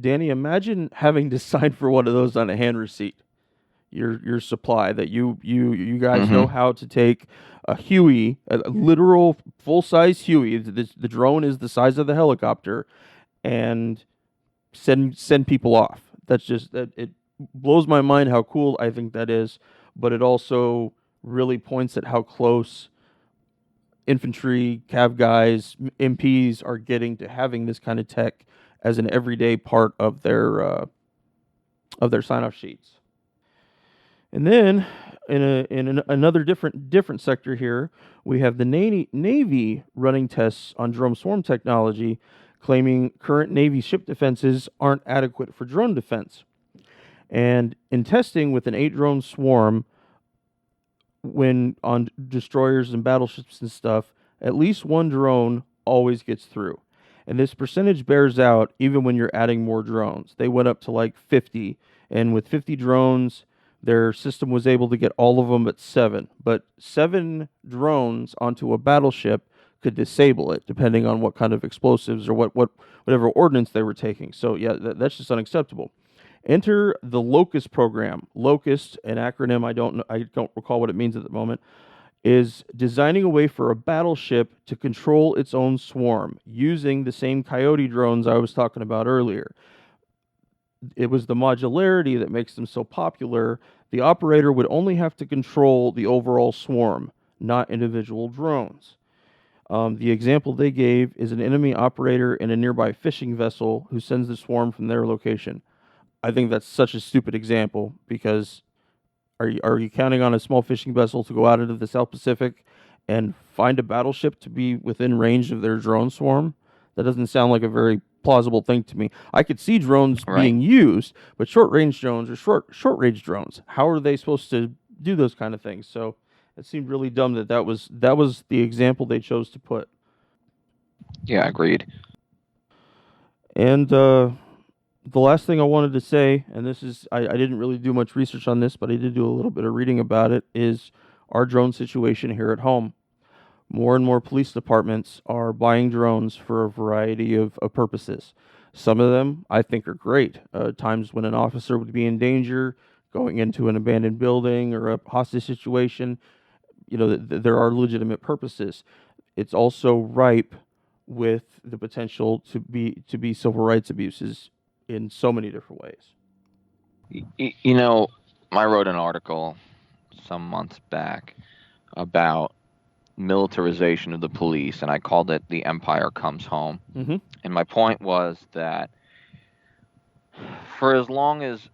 A: Danny, imagine having to sign for one of those on a hand receipt. your supply. That you guys know
C: Mm-hmm.
A: how to take a Huey, a literal full size Huey. The drone is the size of the helicopter, and send people off. That's just that it blows my mind how cool I think that is, but it also really points at how close infantry, cav guys, MPs are getting to having this kind of tech as an everyday part of their sign off sheets. And then another different sector here, we have the Navy running tests on drone swarm technology, claiming current Navy ship defenses aren't adequate for drone defense. And in testing with an 8 drone swarm, when on destroyers and battleships and stuff, at least one drone always gets through. And this percentage bears out even when you're adding more drones. They went up to like 50, and with 50 drones, their system was able to get all of them but 7. But 7 drones onto a battleship could disable it, depending on what kind of explosives or whatever ordnance they were taking. So yeah, that's just unacceptable. Enter the Locust program. Locust, an acronym I don't recall what it means at the moment, is designing a way for a battleship to control its own swarm using the same Coyote drones I was talking about earlier. It was the modularity that makes them so popular. The operator would only have to control the overall swarm, not individual drones. The example they gave is an enemy operator in a nearby fishing vessel who sends the swarm from their location. I think that's such a stupid example because are you counting on a small fishing vessel to go out into the South Pacific and find a battleship to be within range of their drone swarm? That doesn't sound like a very plausible thing to me. I could see drones
C: Right.
A: being used, but short range drones or short range drones, how are they supposed to do those kind of things? So it seemed really dumb that was the example they chose to put.
C: Yeah, agreed.
A: And the last thing I wanted to say, and this is, I didn't really do much research on this, but I did do a little bit of reading about it, is our drone situation here at home. More and more police departments are buying drones for a variety of purposes. Some of them I think are great. Times when an officer would be in danger, going into an abandoned building or a hostage situation, there are legitimate purposes. It's also ripe with the potential to be civil rights abuses in so many different ways.
C: You know, I wrote an article some months back about militarization of the police, and I called it "The Empire Comes Home."
A: Mm-hmm.
C: And my point was that for as long as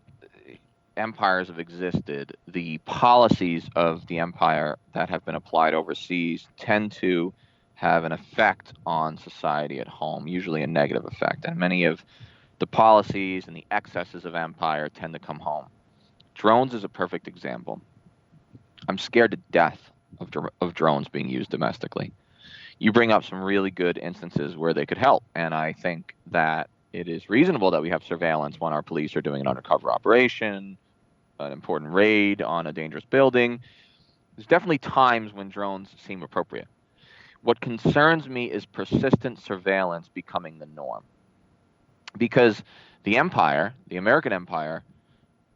C: empires have existed, the policies of the empire that have been applied overseas tend to have an effect on society at home, usually a negative effect. And many of the policies and the excesses of empire tend to come home. Drones is a perfect example. I'm scared to death of drones being used domestically. You bring up some really good instances where they could help, and I think that it is reasonable that we have surveillance when our police are doing an undercover operation, an important raid on a dangerous building. There's definitely times when drones seem appropriate. What concerns me is persistent surveillance becoming the norm. Because the empire, the American empire,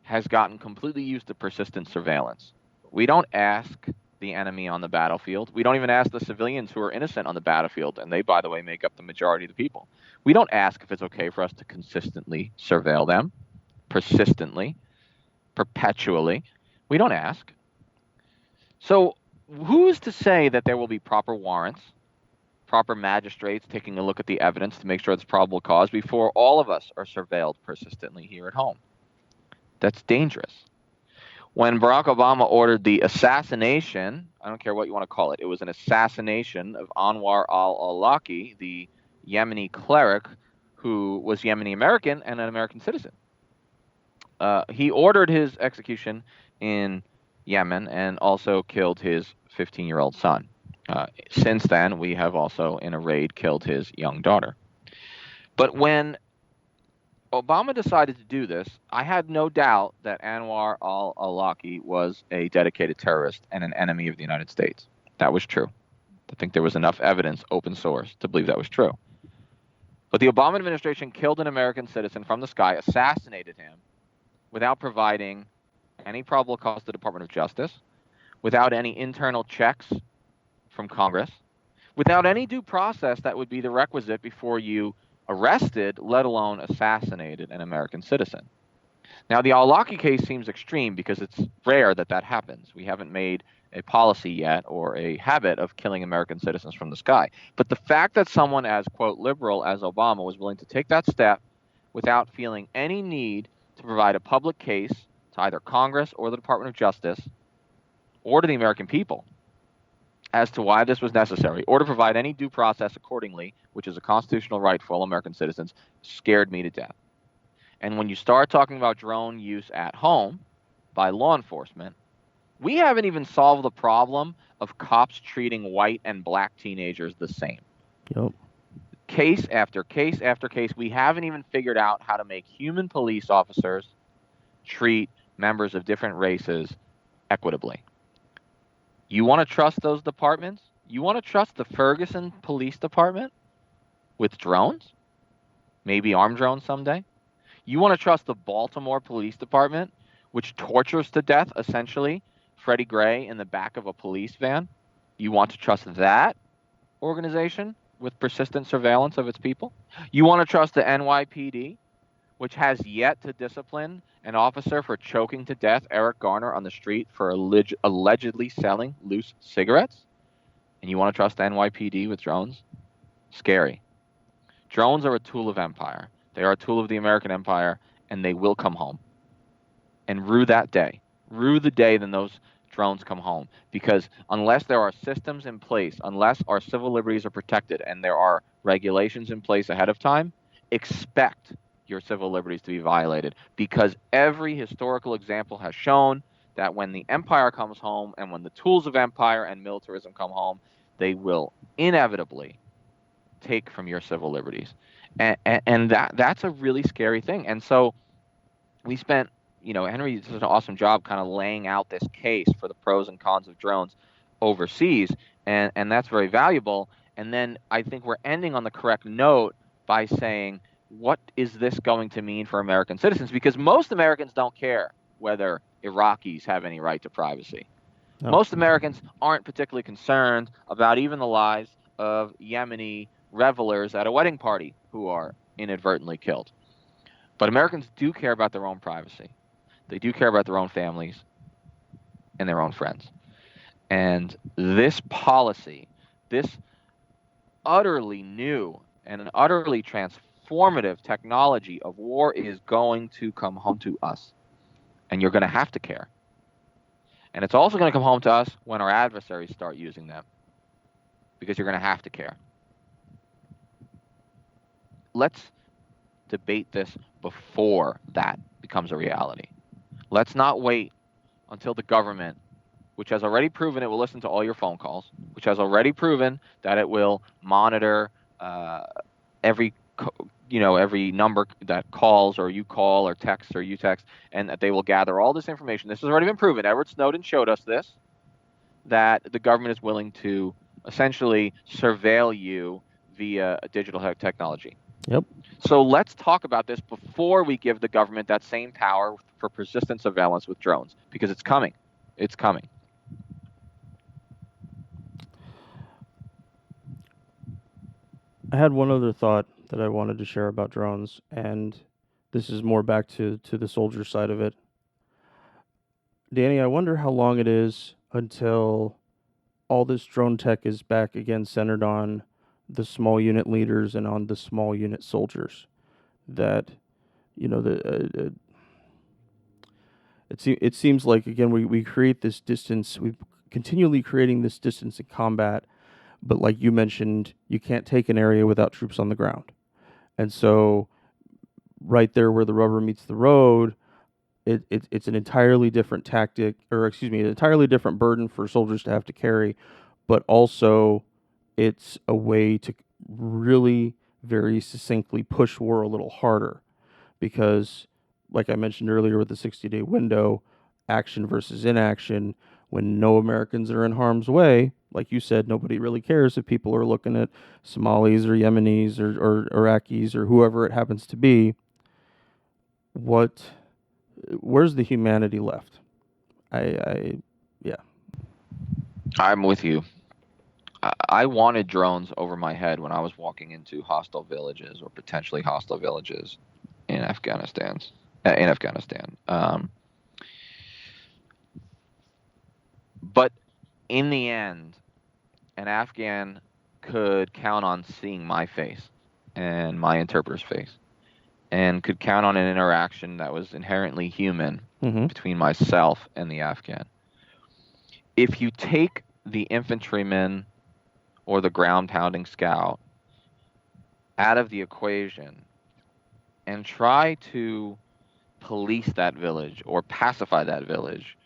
C: has gotten completely used to persistent surveillance. We don't ask the enemy on the battlefield. We don't even ask the civilians who are innocent on the battlefield, and they, by the way, make up the majority of the people. We don't ask if it's okay for us to consistently surveil them, persistently, perpetually. We don't ask. So who's to say that there will be proper warrants, proper magistrates taking a look at the evidence to make sure it's probable cause before all of us are surveilled persistently here at home? That's dangerous. When Barack Obama ordered the assassination, I don't care what you want to call it, it was an assassination of Anwar al-Awlaki, the Yemeni cleric who was Yemeni American and an American citizen. He ordered his execution in Yemen and also killed his 15-year-old son. Since then, we have also, in a raid, killed his young daughter. But when Obama decided to do this, I had no doubt that Anwar al-Awlaki was a dedicated terrorist and an enemy of the United States. That was true. I think there was enough evidence, open source, to believe that was true. But the Obama administration killed an American citizen from the sky, assassinated him, without providing any probable cause to the Department of Justice, without any internal checks from Congress, without any due process that would be the requisite before you arrested, let alone assassinated, an American citizen. Now, the al-Awlaki case seems extreme because it's rare that that happens. We haven't made a policy yet or a habit of killing American citizens from the sky. But the fact that someone as, quote, liberal as Obama was willing to take that step without feeling any need to provide a public case to either Congress or the Department of Justice or to the American people as to why this was necessary, or to provide any due process accordingly, which is a constitutional right for all American citizens, scared me to death. And when you start talking about drone use at home by law enforcement, we haven't even solved the problem of cops treating white and black teenagers the same.
A: Yep.
C: Case after case after case, we haven't even figured out how to make human police officers treat members of different races equitably. You want to trust those departments? You want to trust the Ferguson Police Department with drones? Maybe armed drones someday? You want to trust the Baltimore Police Department, which tortures to death, essentially, Freddie Gray in the back of a police van? You want to trust that organization with persistent surveillance of its people? You want to trust the NYPD, which has yet to discipline an officer for choking to death Eric Garner on the street for allegedly selling loose cigarettes? And you want to trust the NYPD with drones? Scary. Drones are a tool of empire. They are a tool of the American empire, and they will come home. And rue that day. Rue the day then those drones come home. Because unless there are systems in place, unless our civil liberties are protected, and there are regulations in place ahead of time, expect your civil liberties to be violated, because every historical example has shown that when the empire comes home and when the tools of empire and militarism come home, they will inevitably take from your civil liberties. And that's a really scary thing. And so we spent, Henry did an awesome job kind of laying out this case for the pros and cons of drones overseas, and that's very valuable. And then I think we're ending on the correct note by saying, what is this going to mean for American citizens? Because most Americans don't care whether Iraqis have any right to privacy. No. Most Americans aren't particularly concerned about even the lives of Yemeni revelers at a wedding party who are inadvertently killed. But Americans do care about their own privacy. They do care about their own families and their own friends. And this policy, this utterly new and an utterly transformative technology of war is going to come home to us. And you're going to have to care. And it's also going to come home to us when our adversaries start using them, because you're going to have to care. Let's debate this before that becomes a reality. Let's not wait until the government, which has already proven it will listen to all your phone calls, which has already proven that it will monitor every number that calls or you call or text or you text, and that they will gather all this information. This has already been proven. Edward Snowden showed us this, that the government is willing to essentially surveil you via digital technology.
A: Yep.
C: So let's talk about this before we give the government that same power for persistent surveillance with drones, because it's coming. It's coming.
A: I had one other thought that I wanted to share about drones, and this is more back to the soldier side of it. Danny, I wonder how long it is until all this drone tech is back again centered on the small unit leaders and on the small unit soldiers. That, it seems like, again, we create this distance. We're continually creating this distance in combat, but like you mentioned, you can't take an area without troops on the ground. And so right there where the rubber meets the road, it's an entirely different tactic, or excuse me, an entirely different burden for soldiers to have to carry, but also it's a way to really very succinctly push war a little harder, because like I mentioned earlier with the 60-day window, action versus inaction, when no Americans are in harm's way, like you said, nobody really cares if people are looking at Somalis or Yemenis or Iraqis or whoever it happens to be. Where's the humanity left? Yeah.
C: I'm with you. I wanted drones over my head when I was walking into hostile villages or potentially hostile villages in Afghanistan. But in the end, an Afghan could count on seeing my face and my interpreter's face, and could count on an interaction that was inherently human
A: Mm-hmm.
C: between myself and the Afghan. If you take the infantryman or the ground pounding scout out of the equation and try to police that village or pacify that village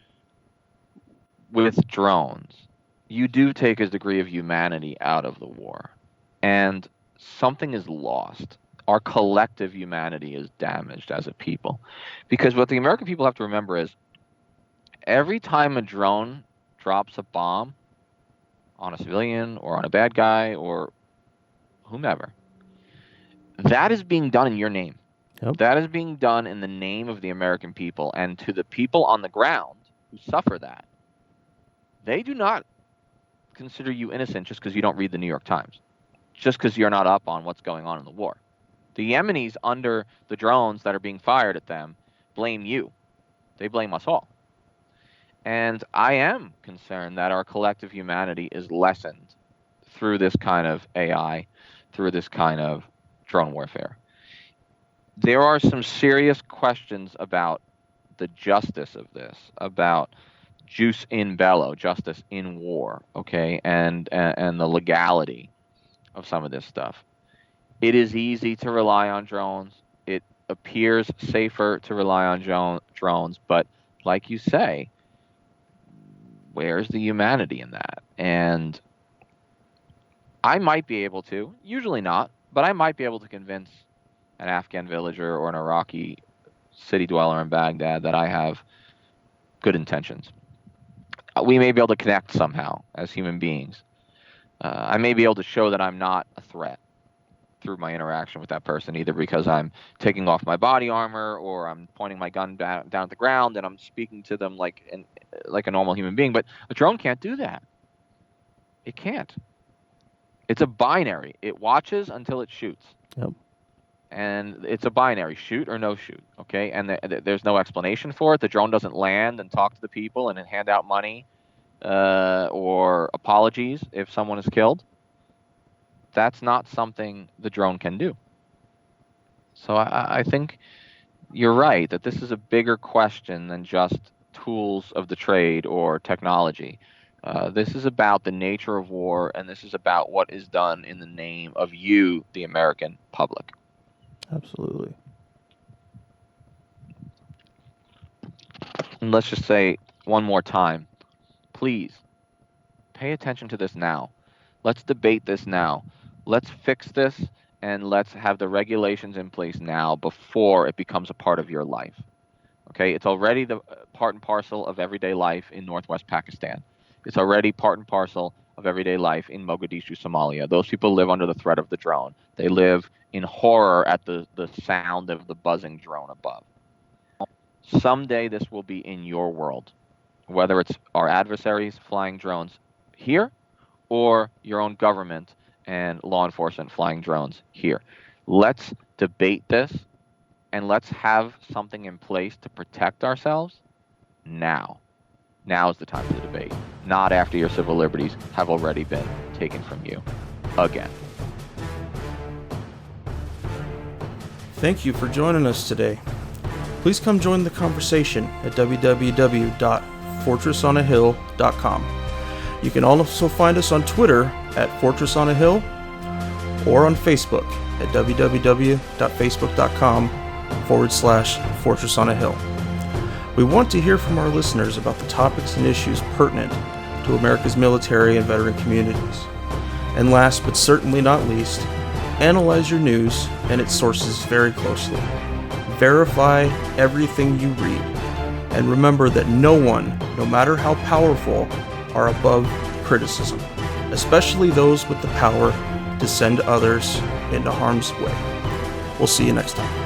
C: with drones, you do take a degree of humanity out of the war. And something is lost. Our collective humanity is damaged as a people. Because what the American people have to remember is every time a drone drops a bomb on a civilian or on a bad guy or whomever, that is being done in your name.
A: Yep.
C: That is being done in the name of the American people. And to the people on the ground who suffer that, they do not consider you innocent just because you don't read the New York Times, just because you're not up on what's going on in the war. The Yemenis under the drones that are being fired at them blame you. They blame us all. And I am concerned that our collective humanity is lessened through this kind of AI, through this kind of drone warfare. There are some serious questions about the justice of this, about jus in bello, justice in war, okay, and the legality of some of this stuff. It is easy to rely on drones. It appears safer to rely on drones, but like you say, where's the humanity in that? And I might be able to, usually not, but I might be able to convince an Afghan villager or an Iraqi city dweller in Baghdad that I have good intentions. We may be able to connect somehow as human beings. I may be able to show that I'm not a threat through my interaction with that person, either because I'm taking off my body armor or I'm pointing my gun down at the ground and I'm speaking to them like a normal human being. But a drone can't do that. It can't. It's a binary. It watches until it shoots.
A: Yep.
C: And it's a binary, shoot or no shoot, okay? And there's no explanation for it. The drone doesn't land and talk to the people and hand out money or apologies if someone is killed. That's not something the drone can do. So I think you're right that this is a bigger question than just tools of the trade or technology. This is about the nature of war, and this is about what is done in the name of you, the American public.
A: Absolutely.
C: And let's just say one more time, please pay attention to this now. Let's debate this now. Let's fix this, and let's have the regulations in place now before it becomes a part of your life. Okay, it's already the part and parcel of everyday life in northwest Pakistan. It's already part and parcel of everyday life in Mogadishu, Somalia. Those people live under the threat of the drone. They live in horror at the sound of the buzzing drone above. Someday this will be in your world, whether it's our adversaries flying drones here or your own government and law enforcement flying drones here. Let's debate this, and let's have something in place to protect ourselves now. Now is the time for the debate, not after your civil liberties have already been taken from you again.
A: Thank you for joining us today. Please come join the conversation at www.fortressonahill.com. You can also find us on Twitter at Fortress on a Hill or on Facebook at www.facebook.com/Fortress on a Hill. We want to hear from our listeners about the topics and issues pertinent to America's military and veteran communities. And last but certainly not least, analyze your news and its sources very closely. Verify everything you read. And remember that no one, no matter how powerful, are above criticism, especially those with the power to send others into harm's way. We'll see you next time.